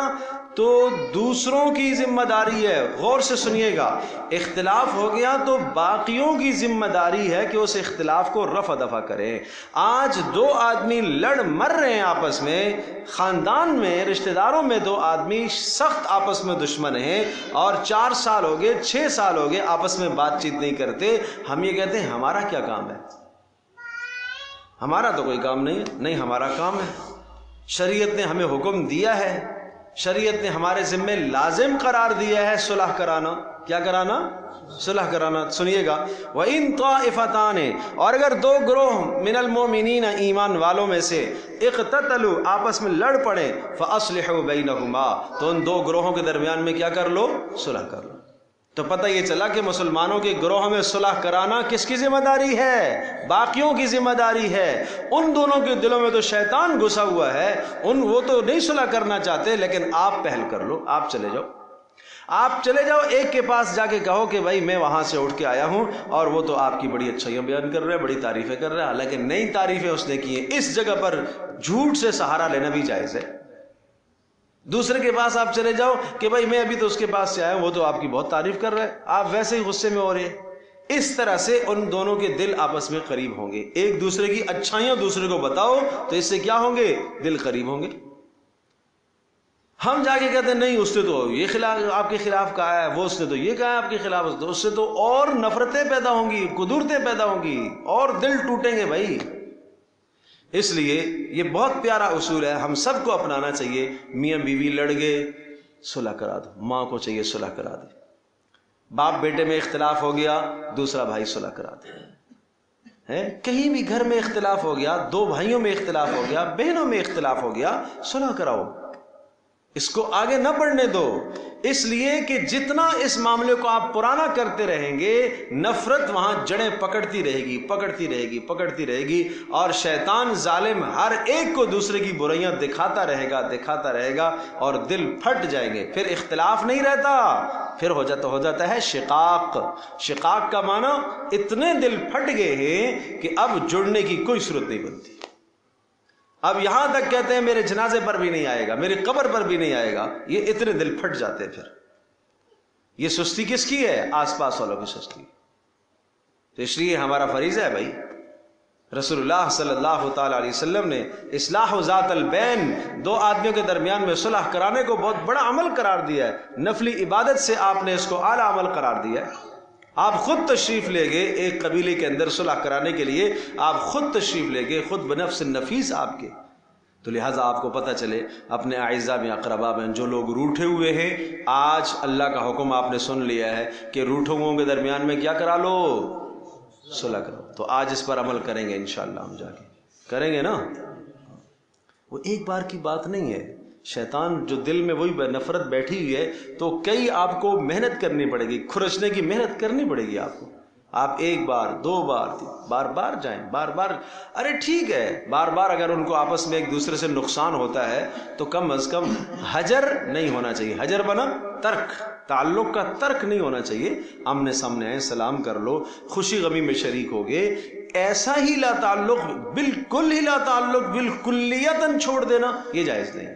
تو دوسروں کی ذمہ داری ہے، غور سے سنیے گا، اختلاف ہو گیا تو باقیوں کی ذمہ داری ہے کہ اس اختلاف کو رفع دفع کریں۔ آج دو آدمی لڑ مر رہے ہیں آپس میں، خاندان میں، رشتہ داروں میں دو آدمی سخت آپس میں دشمن ہیں، اور 4 سال ہو گئے، 6 سال ہو گئے آپس میں بات چیت نہیں کرتے۔ ہم یہ کہتے ہیں ہمارا کیا کام ہے، ہمارا تو کوئی کام نہیں ہے۔ نہیں، ہمارا کام ہے، شریعت نے ہمیں حکم دیا ہے، شریعت نے ہمارے ذمہ لازم قرار دیا ہے صلح کرانا۔ کیا کرانا؟ صلح کرانا۔ سنیے گا، وَإِن طَائِفَتَانِ، اور اگر دو گروہ من المؤمنین، ایمان والوں میں سے، اقتتلوا، آپس میں لڑ پڑے، فَأَصْلِحُوا بَيْنَهُمَا، تو ان دو گروہوں کے درمیان میں کیا کر لو؟ صلح کر لو۔ تو پتہ یہ چلا کہ مسلمانوں کے گروہ میں صلح کرانا کس کی ذمہ داری ہے؟ باقیوں کی ذمہ داری ہے۔ ان دونوں کے دلوں میں تو شیطان گھسا ہوا ہے، وہ تو نہیں صلح کرنا چاہتے، لیکن آپ پہل کر لو، آپ چلے جاؤ، آپ چلے جاؤ، ایک کے پاس جا کے کہو کہ بھائی میں وہاں سے اٹھ کے آیا ہوں اور وہ تو آپ کی بڑی اچھائیاں بیان کر رہے ہیں، بڑی تعریفیں کر رہے ہیں، حالانکہ نئی تعریفیں اس نے کی ہیں۔ اس جگہ پر جھوٹ سے سہارا لینا بھی جائز ہے۔ دوسرے کے پاس آپ چلے جاؤ کہ بھائی میں ابھی تو اس کے پاس سے آیا ہوں، وہ تو آپ کی بہت تعریف کر رہا ہے، آپ ویسے ہی غصے میں ہو رہے ہیں۔ اس طرح سے ان دونوں کے دل آپس میں قریب ہوں گے۔ ایک دوسرے کی اچھائیاں دوسرے کو بتاؤ تو اس سے کیا ہوں گے؟ دل قریب ہوں گے۔ ہم جا کے کہتے ہیں نہیں اس نے تو یہ خلاف آپ کے خلاف کہا ہے، وہ اس نے تو یہ کہا ہے آپ کے خلاف، اس سے تو اور نفرتیں پیدا ہوں گی، قدورتیں پیدا ہوں گی، اور دل ٹوٹیں گے بھائی۔ اس لیے یہ بہت پیارا اصول ہے، ہم سب کو اپنانا چاہیے۔ میاں بیوی لڑ گئے، صلح کرا دو، ماں کو چاہیے صلح کرا دے۔ باپ بیٹے میں اختلاف ہو گیا، دوسرا بھائی صلح کرا دے۔ کہیں بھی گھر میں اختلاف ہو گیا، دو بھائیوں میں اختلاف ہو گیا، بہنوں میں اختلاف ہو گیا، صلح کراؤ، اس کو آگے نہ بڑھنے دو۔ اس لیے کہ جتنا اس معاملے کو آپ پرانا کرتے رہیں گے، نفرت وہاں جڑیں پکڑتی رہے گی، پکڑتی رہے گی، پکڑتی رہے گی، اور شیطان ظالم ہر ایک کو دوسرے کی برائیاں دکھاتا رہے گا، دکھاتا رہے گا، اور دل پھٹ جائیں گے۔ پھر اختلاف نہیں رہتا، پھر ہو جاتا ہے شقاق۔ شقاق کا معنی اتنے دل پھٹ گئے ہیں کہ اب جڑنے کی کوئی صورت نہیں بنتی۔ اب یہاں تک کہتے ہیں میرے جنازے پر بھی نہیں آئے گا، میری قبر پر بھی نہیں آئے گا، یہ اتنے دل پھٹ جاتے ہیں۔ پھر یہ سستی کس کی ہے؟ آس پاس والوں کی سستی۔ تو اس لیے ہمارا فریضہ ہے بھائی، رسول اللہ صلی اللہ تعالی علیہ وسلم نے اصلاح ذات البین، دو آدمیوں کے درمیان میں صلح کرانے کو بہت بڑا عمل قرار دیا ہے۔ نفلی عبادت سے آپ نے اس کو اعلیٰ عمل قرار دیا ہے۔ آپ خود تشریف لے گئے ایک قبیلے کے اندر صلح کرانے کے لیے، آپ خود تشریف لے گئے، خود بنفس النفیس آپ کے۔ تو لہٰذا آپ کو پتہ چلے اپنے اعزاء میں، اقربا میں جو لوگ روٹھے ہوئے ہیں، آج اللہ کا حکم آپ نے سن لیا ہے کہ روٹھے ہوئوں کے درمیان میں کیا کرا لو؟ صلح کرو۔ تو آج اس پر عمل کریں گے انشاءاللہ، ہم جا کے کریں گے نا۔ وہ ایک بار کی بات نہیں ہے، شیطان جو دل میں وہی نفرت بیٹھی ہوئی ہے، تو کئی آپ کو محنت کرنی پڑے گی، کھرچنے کی محنت کرنی پڑے گی آپ کو۔ آپ ایک بار، دو بار، بار بار جائیں، بار بار، ارے ٹھیک ہے، بار بار اگر ان کو آپس میں ایک دوسرے سے نقصان ہوتا ہے تو کم از کم حجر نہیں ہونا چاہیے۔ حجر بنا ترک، تعلق کا ترک نہیں ہونا چاہیے۔ آمنے سامنے آئے، سلام کر لو، خوشی غمی میں شریک ہو گئے۔ ایسا ہی لا تعلق، بالکل ہی لا تعلق، بالکلیتاً چھوڑ دینا، یہ جائز نہیں۔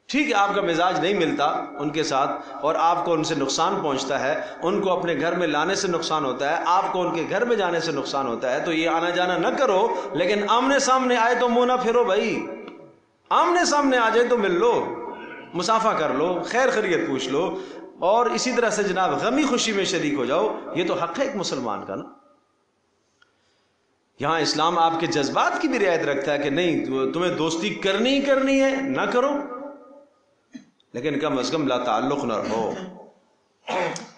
ٹھیک ہے، آپ کا مزاج نہیں ملتا ان کے ساتھ اور آپ کو ان سے نقصان پہنچتا ہے، ان کو اپنے گھر میں لانے سے نقصان ہوتا ہے، آپ کو ان کے گھر میں جانے سے نقصان ہوتا ہے، تو یہ آنا جانا نہ کرو، لیکن آمنے سامنے آئے تو منہ نہ پھیرو بھائی۔ آمنے سامنے آ جائے تو مل لو، مصافحہ کر لو، خیر خیریت پوچھ لو، اور اسی طرح سے جناب غمی خوشی میں شریک ہو جاؤ۔ یہ تو حق ہے ایک مسلمان کا نا۔ یہاں اسلام آپ کے جذبات کی بھی رعایت رکھتا ہے کہ نہیں، تمہیں دوستی کرنی ہی کرنی ہے، نہ کرو، لیکن کم از کم لا تعلق نہ رہو۔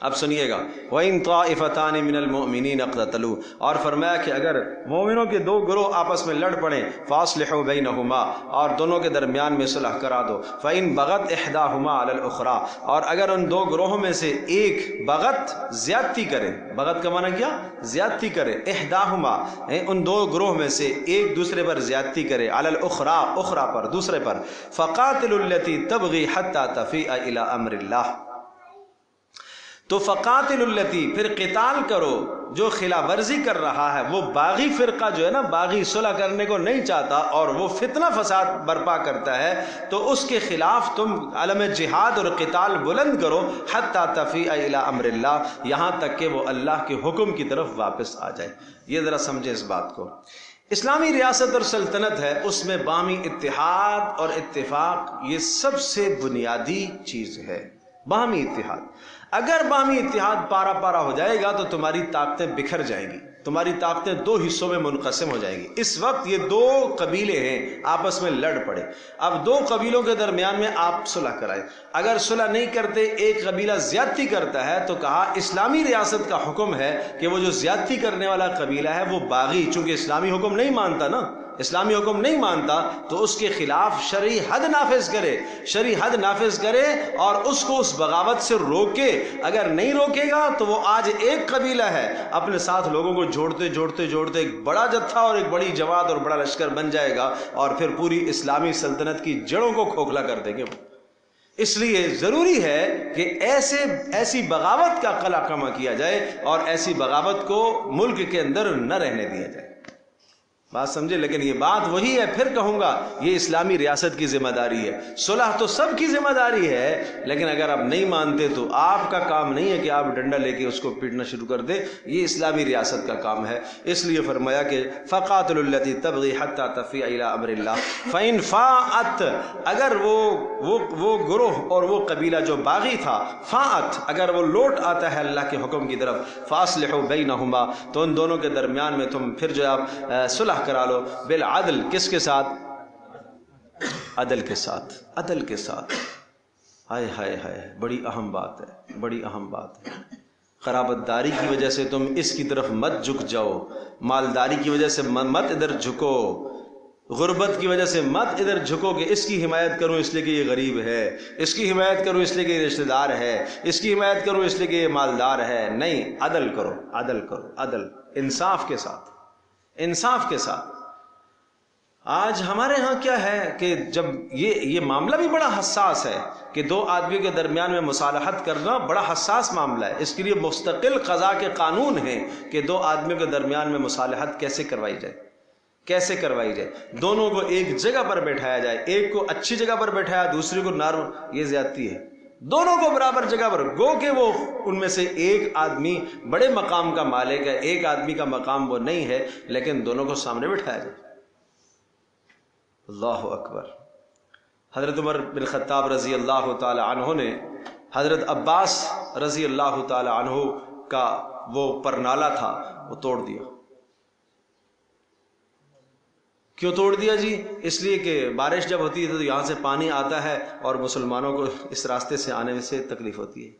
اب سنیے گا، وَإِن طَائِفَتَانِ مِنَ الْمُؤْمِنِينَ اقْتَتَلُوا، اور فرمایا کہ اگر مومنوں کے دو گروہ آپس میں لڑ پڑیں، فَأَصْلِحُوا بَيْنَهُمَا، اور دونوں کے درمیان میں صلح کرا دو، فَإِن بَغَتْ إِحْدَاهُمَا عَلَى الْأُخْرَى، اور اگر ان دو گروہوں میں سے ایک بغت زیادتی کرے، بغت کا معنی کیا؟ زیادتی کرے، إِحْدَاهُمَا ان دو گروہ میں سے ایک دوسرے پر زیادتی کرے، عَلَى الْأُخْرَى اخرى پر، دوسرے پر، فَقَاتِلُوا الَّتِي تَبْغِي حَتَّى تَفِيءَ إِلَى أَمْرِ اللَّهِ، تو فقاتل التی، پھر قتال کرو جو خلاف ورزی کر رہا ہے، وہ باغی فرقہ جو ہے نا، باغی صلح کرنے کو نہیں چاہتا اور وہ فتنہ فساد برپا کرتا ہے، تو اس کے خلاف تم علم جہاد اور قتال بلند کرو، حتی تفیء الی امر اللہ، یہاں تک کہ وہ اللہ کے حکم کی طرف واپس آ جائے۔ یہ ذرا سمجھیں اس بات کو۔ اسلامی ریاست اور سلطنت ہے، اس میں باہمی اتحاد اور اتفاق یہ سب سے بنیادی چیز ہے، باہمی اتحاد۔ اگر باہمی اتحاد پارا پارا ہو جائے گا تو تمہاری طاقتیں بکھر جائیں گی، تمہاری طاقتیں دو حصوں میں منقسم ہو جائیں گی۔ اس وقت یہ دو قبیلے ہیں، آپس میں لڑ پڑے، اب دو قبیلوں کے درمیان میں آپ صلح کرائیں۔ اگر صلح نہیں کرتے، ایک قبیلہ زیادتی کرتا ہے، تو کہا اسلامی ریاست کا حکم ہے کہ وہ جو زیادتی کرنے والا قبیلہ ہے وہ باغی، چونکہ اسلامی حکم نہیں مانتا نا، اسلامی حکم نہیں مانتا، تو اس کے خلاف شرعی حد نافذ کرے، شرعی حد نافذ کرے اور اس کو اس بغاوت سے روکے۔ اگر نہیں روکے گا تو وہ آج ایک قبیلہ ہے، اپنے ساتھ لوگوں کو جوڑتے جوڑتے جوڑتے ایک بڑا جتھا اور ایک بڑی جماعت اور بڑا لشکر بن جائے گا، اور پھر پوری اسلامی سلطنت کی جڑوں کو کھوکھلا کر دیں گے۔ اس لیے ضروری ہے کہ ایسی بغاوت کا قلع کما کیا جائے اور ایسی بغاوت کو ملک کے اندر نہ رہنے دیا جائے۔ بات سمجھے؟ لیکن یہ بات وہی ہے، پھر کہوں گا، یہ اسلامی ریاست کی ذمہ داری ہے، صلح تو سب کی ذمہ داری ہے، لیکن اگر آپ نہیں مانتے تو آپ کا کام نہیں ہے کہ آپ ڈنڈا لے کے اس کو پیٹنا شروع کر دیں، یہ اسلامی ریاست کا کام ہے۔ اس لیے فرمایا کہ فَقَاتِلُوا الَّتِي تَبْغِي حَتَّى تَفِيءَ إِلَىٰ أَمْرِ اللَّهِ فَإِنْ فَاءَتْ، اگر وہ گروہ اور وہ قبیلہ جو باغی تھا، فاءت، اگر وہ لوٹ آتا ہے اللہ کے حکم کی طرف، فَأَصْلِحُوا بَيْنَهُمَا، تو ان دونوں کے درمیان میں تم پھر جو آپ صلح کرا لو، بالعدل، کس کے ساتھ؟ عدل کے ساتھ، عدل کے ساتھ۔ ہائے ہائے ہائے، بڑی اہم بات ہے، بڑی اہم بات ہے۔ قرابت داری کی وجہ سے تم اس کی طرف مت جھک جاؤ، مالداری کی وجہ سے مت ادھر جھکو، غربت کی وجہ سے مت ادھر جھکو کہ اس کی حمایت کروں اس لیے کہ یہ غریب ہے، اس کی حمایت کروں اس لیے کہ یہ رشتہ دار ہے، اس کی حمایت کروں اس لیے کہ یہ مالدار ہے۔ نہیں، عدل کرو، عدل کرو، عدل، انصاف کے ساتھ، انصاف کے ساتھ۔ آج ہمارے ہاں کیا ہے کہ جب یہ معاملہ بھی بڑا حساس ہے کہ دو آدمیوں کے درمیان میں مصالحت کرنا بڑا حساس معاملہ ہے، اس کے لیے مستقل قضاء کے قانون ہیں کہ دو آدمیوں کے درمیان میں مصالحت کیسے کروائی جائے، کیسے کروائی جائے۔ دونوں کو ایک جگہ پر بیٹھایا جائے، ایک کو اچھی جگہ پر بیٹھایا، دوسرے کو نارمل، یہ زیادتی ہے۔ دونوں کو برابر جگہ پر، گو کہ وہ ان میں سے ایک آدمی بڑے مقام کا مالک ہے، ایک آدمی کا مقام وہ نہیں ہے، لیکن دونوں کو سامنے بٹھایا جائے۔ اللہ اکبر۔ حضرت عمر بن خطاب رضی اللہ تعالی عنہ نے حضرت عباس رضی اللہ تعالی عنہ کا وہ پرنالا تھا وہ توڑ دیا۔ کیوں توڑ دیا جی؟ اس لیے کہ بارش جب ہوتی ہے تو یہاں سے پانی آتا ہے اور مسلمانوں کو اس راستے سے آنے میں سے تکلیف ہوتی ہے۔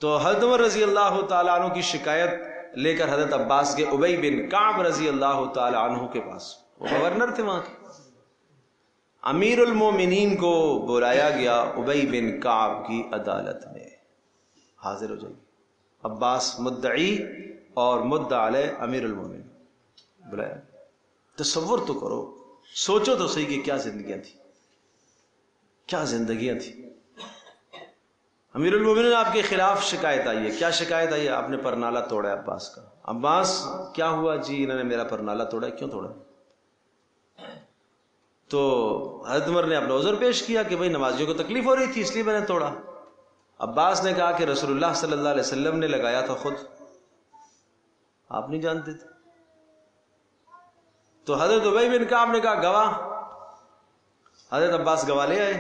تو حضرت عمر رضی اللہ تعالیٰ عنہ کی شکایت لے کر حضرت عباس کے ابی بن کعب رضی اللہ تعالیٰ عنہ کے پاس، وہ گورنر تھے وہاں کے، امیر المومنین کو بلایا گیا ابی بن کعب کی عدالت میں، حاضر ہو جائیے۔ عباس مدعی اور مدعا علیہ امیر المومنین بلایا۔ تصور تو کرو، سوچو تو صحیح کہ کیا زندگیاں تھیں، کیا زندگیاں تھیں۔ امیر المومنین آپ کے خلاف شکایت آئی ہے، کیا شکایت آئی ہے؟ آپ نے پرنالہ توڑا ہے عباس کا۔ عباس کیا ہوا جی؟ انہوں نے میرا پرنالہ توڑا ہے۔ کیوں توڑا؟ تو حضرت عمر نے اپنا عذر پیش کیا کہ بھائی نمازیوں کو تکلیف ہو رہی تھی اس لیے میں نے توڑا۔ عباس نے کہا کہ رسول اللہ صلی اللہ علیہ وسلم نے لگایا تھا خود، آپ نہیں جانتے تھے؟ تو حضرت ابی بن کعب نے کہا گواہ۔ حضرت عباس گواہ لے آئے،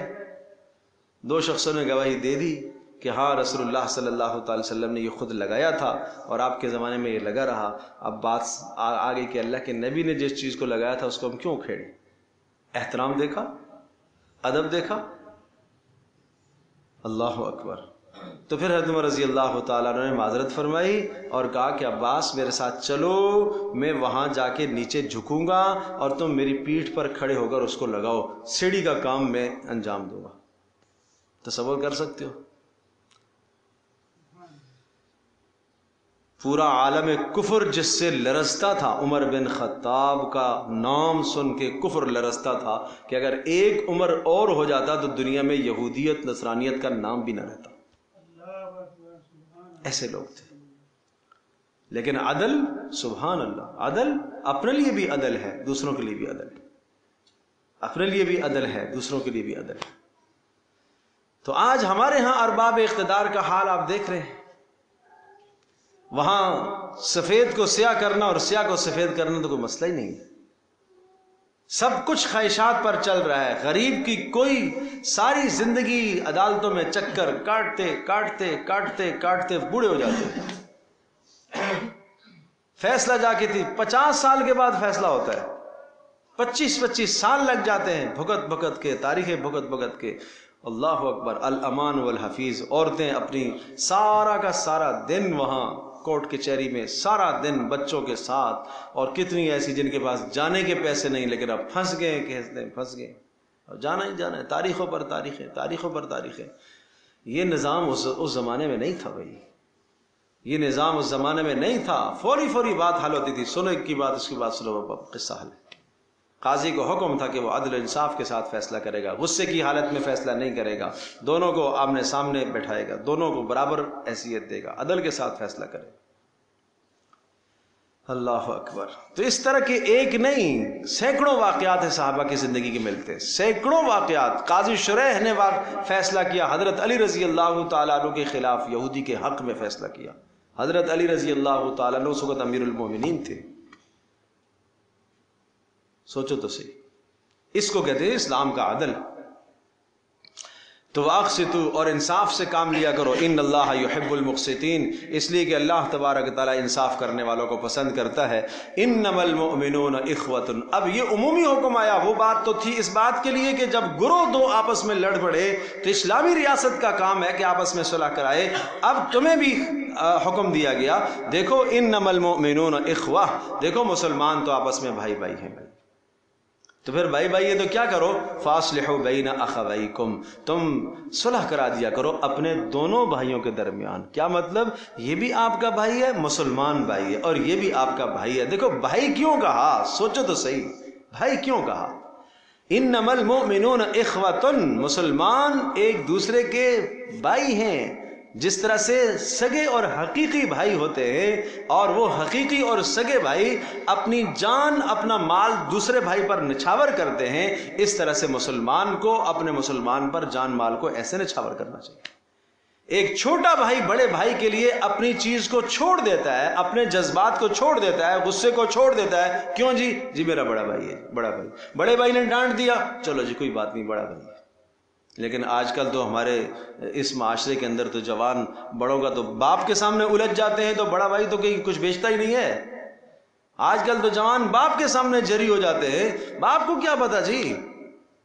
دو شخصوں نے گواہی دے دی کہ ہاں رسول اللہ صلی اللہ تعالی وسلم نے یہ خود لگایا تھا اور آپ کے زمانے میں یہ لگا رہا۔ اب بات آگے کہ اللہ کے نبی نے جس چیز کو لگایا تھا اس کو ہم کیوں کھیڑیں؟ احترام دیکھا، ادب دیکھا۔ اللہ اکبر۔ تو پھر حضرت عمر رضی اللہ تعالیٰ عنہ نے معذرت فرمائی اور کہا کہ عباس میرے ساتھ چلو، میں وہاں جا کے نیچے جھکوں گا اور تم میری پیٹھ پر کھڑے ہو کر اس کو لگاؤ، سیڑھی کا کام میں انجام دوں گا۔ تصور کر سکتے ہو؟ پورا عالم کفر جس سے لرزتا تھا، عمر بن خطاب کا نام سن کے کفر لرزتا تھا کہ اگر ایک عمر اور ہو جاتا تو دنیا میں یہودیت نصرانیت کا نام بھی نہ رہتا۔ ایسے لوگ تھے، لیکن عدل، سبحان اللہ، عدل اپنے لیے بھی عدل ہے، دوسروں کے لیے بھی عدل ہے، اپنے لیے بھی عدل ہے، دوسروں کے لیے بھی عدل ہے۔ تو آج ہمارے ہاں ارباب اقتدار کا حال آپ دیکھ رہے ہیں، وہاں سفید کو سیاہ کرنا اور سیاہ کو سفید کرنا تو کوئی مسئلہ ہی نہیں ہے، سب کچھ خواہشات پر چل رہا ہے۔ غریب کی کوئی ساری زندگی عدالتوں میں چکر کاٹتے کاٹتے کاٹتے کاٹتے بوڑھے ہو جاتے ہیں۔ فیصلہ جا کے تھی 50 سال کے بعد فیصلہ ہوتا ہے، 25 سال لگ جاتے ہیں بھگت بھگت کے، تاریخیں بھگت بھگت کے۔ اللہ اکبر، الامان والحفیظ۔ عورتیں اپنی سارا کا سارا دن وہاں کورٹ کچہری میں، سارا دن بچوں کے ساتھ، اور کتنی ایسی جن کے پاس جانے کے پیسے نہیں لیکن اب پھنس گئے، کہتے ہیں پھنس گئے، اب جانا ہی جانا ہے، تاریخوں پر تاریخیں، تاریخوں پر تاریخیں۔ یہ نظام اس زمانے میں نہیں تھا بھائی، یہ نظام اس زمانے میں نہیں تھا۔ فوری بات حل ہوتی تھی، سنو ایک کی بات اس کی بات سنو، قصہ حل۔ قاضی کو حکم تھا کہ وہ عدل انصاف کے ساتھ فیصلہ کرے گا، غصے کی حالت میں فیصلہ نہیں کرے گا، دونوں کو آمنے سامنے بٹھائے گا، دونوں کو برابر حیثیت دے گا، عدل کے ساتھ فیصلہ کرے گا۔ اللہ اکبر۔ تو اس طرح کے ایک نہیں، سینکڑوں واقعات ہیں صحابہ کی زندگی کے ملتے، سینکڑوں واقعات۔ قاضی شریح نے فیصلہ کیا، حضرت علی رضی اللہ تعالیٰ عنہ کے خلاف، یہودی کے حق میں فیصلہ کیا۔ حضرت علی رضی اللہ تعالیٰ عنہ اس وقت امیر المومنین تھے، سوچو تو صحیح، اس کو کہتے ہیں اسلام کا عدل۔ تو واقسطوا، اور انصاف سے کام لیا کرو، ان اللہ یحب المقسطین، اس لیے کہ اللہ تبارک تعالیٰ انصاف کرنے والوں کو پسند کرتا ہے۔ انما المؤمنون اخوۃ، اب یہ عمومی حکم آیا، وہ بات تو تھی اس بات کے لیے کہ جب گروہ دو آپس میں لڑ پڑے تو اسلامی ریاست کا کام ہے کہ آپس میں صلح کرائے۔ اب تمہیں بھی حکم دیا گیا، دیکھو انما المؤمنون اخوہ، دیکھو مسلمان تو آپس میں بھائی بھائی ہیں۔ تو پھر بھائی بھائی یہ تو کیا کرو، فاصلحوا بین اخویکم، تم صلح کرا دیا کرو اپنے دونوں بھائیوں کے درمیان۔ کیا مطلب؟ یہ بھی آپ کا بھائی ہے، مسلمان بھائی ہے، اور یہ بھی آپ کا بھائی ہے۔ دیکھو بھائی کیوں کہا، سوچو تو صحیح، بھائی کیوں کہا؟ انما المؤمنون اخوۃ، مسلمان ایک دوسرے کے بھائی ہیں، جس طرح سے سگے اور حقیقی بھائی ہوتے ہیں، اور وہ حقیقی اور سگے بھائی اپنی جان اپنا مال دوسرے بھائی پر نچھاور کرتے ہیں، اس طرح سے مسلمان کو اپنے مسلمان پر جان مال کو ایسے نچھاور کرنا چاہیے۔ ایک چھوٹا بھائی بڑے بھائی کے لیے اپنی چیز کو چھوڑ دیتا ہے، اپنے جذبات کو چھوڑ دیتا ہے، غصے کو چھوڑ دیتا ہے، کیوں جی میرا بڑا بھائی ہے، بڑا بھائی، بڑے بھائی نے ڈانٹ دیا، چلو جی کوئی بات نہیں، بڑا بھائی ہے۔ لیکن آج کل تو ہمارے اس معاشرے کے اندر تو جوان بڑوں کا تو باپ کے سامنے الجھ جاتے ہیں، تو بڑا بھائی تو کہیں کچھ بیچتا ہی نہیں ہے۔ آج کل تو جوان باپ کے سامنے جری ہو جاتے ہیں، باپ کو کیا پتا جی،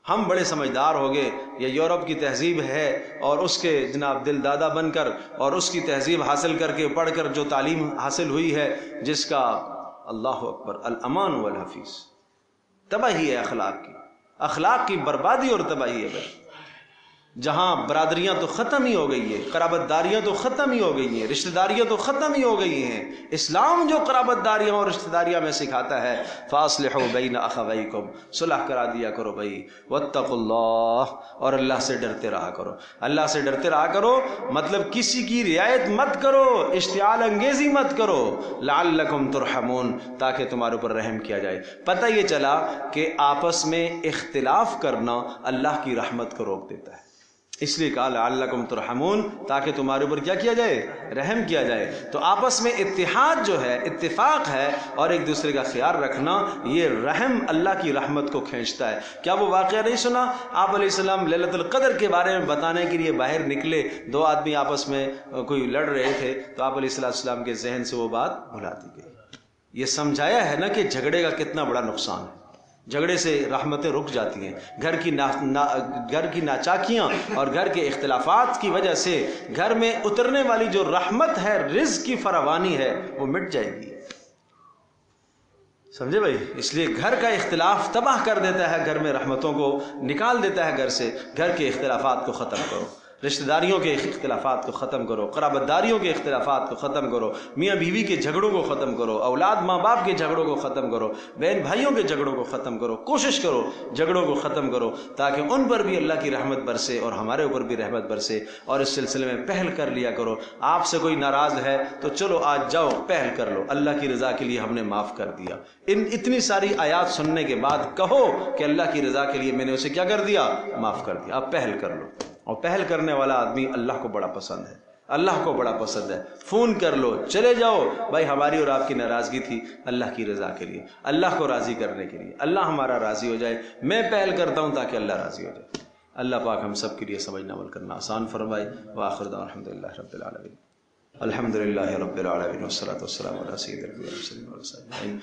ہم بڑے سمجھدار ہو گئے، یہ یورپ کی تہذیب ہے، اور اس کے جناب دل دادا بن کر اور اس کی تہذیب حاصل کر کے پڑھ کر جو تعلیم حاصل ہوئی ہے، جس کا اللہ اکبر الامان والحفیظ، تباہی ہے اخلاق کی بربادی اور تباہی ہے بھائی۔ جہاں برادریاں تو ختم ہی ہو گئی ہیں، قرابت داریاں تو ختم ہی ہو گئی ہیں، رشتہ داریاں تو ختم ہی ہو گئی ہیں۔ اسلام جو قرابت داریاں اور رشتہ داریاں میں سکھاتا ہے، فاصلحوا بین اخویکم، صلح کرا دیا کرو بھائی، واتقوا اللہ، اور اللہ سے ڈرتے رہا کرو، اللہ سے ڈرتے رہا کرو، مطلب کسی کی رعایت مت کرو، اشتعال انگیزی مت کرو، لعلکم ترحمون، تاکہ تمہارے اوپر رحم کیا جائے۔ پتہ یہ چلا کہ آپس میں اختلاف کرنا اللہ کی رحمت کو روک دیتا ہے، اس لیے کہا لعلکم ترحمون، تاکہ تمہارے اوپر کیا کیا جائے، رحم کیا جائے۔ تو آپس میں اتحاد جو ہے، اتفاق ہے، اور ایک دوسرے کا خیال رکھنا، یہ رحم اللہ کی رحمت کو کھینچتا ہے۔ کیا وہ واقعہ نہیں سنا؟ آپ علیہ السلام لیلۃ القدر کے بارے میں بتانے کے لیے باہر نکلے، دو آدمی آپس میں کوئی لڑ رہے تھے، تو آپ علیہ السلام کے ذہن سے وہ بات بھلا دی گئی۔ یہ سمجھایا ہے نا کہ جھگڑے کا کتنا بڑا نقصان ہے، جھگڑے سے رحمتیں رک جاتی ہیں. گھر کی ناچاکیاں اور گھر کے اختلافات کی وجہ سے گھر میں اترنے والی جو رحمت ہے، رزق کی فراوانی ہے، وہ مٹ جائے گی. سمجھے بھائی؟ اس لیے گھر کا اختلاف تباہ کر دیتا ہے، گھر میں رحمتوں کو نکال دیتا ہے گھر سے. گھر کے اختلافات کو ختم کرو، رشتہ داریوں کے اختلافات کو ختم کرو، قرابت داریوں کے اختلافات کو ختم کرو، میاں بیوی کے جھگڑوں کو ختم کرو، اولاد ماں باپ کے جھگڑوں کو ختم کرو، بہن بھائیوں کے جھگڑوں کو ختم کرو. کوشش کرو جھگڑوں کو ختم کرو تاکہ ان پر بھی اللہ کی رحمت برسے اور ہمارے اوپر بھی رحمت برسے. اور اس سلسلے میں پہل کر لیا کرو. آپ سے کوئی ناراض ہے تو چلو آج جاؤ پہل کر لو، اللہ کی رضا کے لیے ہم نے معاف کر دیا. اتنی ساری آیات سننے کے بعد کہو کہ اللہ کی رضا کے لیے میں نے اسے کیا کر دیا؟ معاف کر دیا. آپ پہل کر لو. اور پہل کرنے والا آدمی اللہ کو بڑا پسند ہے، اللہ کو بڑا پسند ہے. فون کر لو، چلے جاؤ بھائی، ہماری اور آپ کی ناراضگی تھی اللہ کی رضا کے لیے، اللہ کو راضی کرنے کے لیے، اللہ ہمارا راضی ہو جائے. میں پہل کرتا ہوں تاکہ اللہ راضی ہو جائے. اللہ پاک ہم سب کے لیے سمجھنا عمل کرنا آسان فرمائے. وآخر دعوانا الحمدللہ رب العالمین. الحمدللہ رب العالمین والصلاة والسلام علی سید الانبیاء والمرسلین.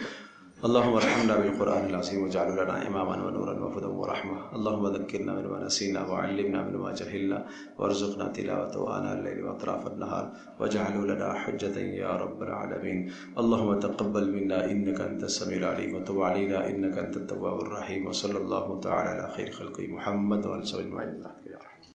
اللهم ارحمنا بالقرآن العظيم واجعله لنا إماما ونورا وهدى ورحمة. اللهم ذكرنا منما نسينا وعلمنا منما جهلنا وارزقنا تلاوته آناء الليل وأطراف النهار واجعله لنا حجة يا رب العالمين. اللهم تقبل منا إنك أنت السميع العليم وتب علينا إنك أنت التواب الرحيم. وصلى الله تعالى على خير خلقه محمد وعلى آله وصحبه أجمعين.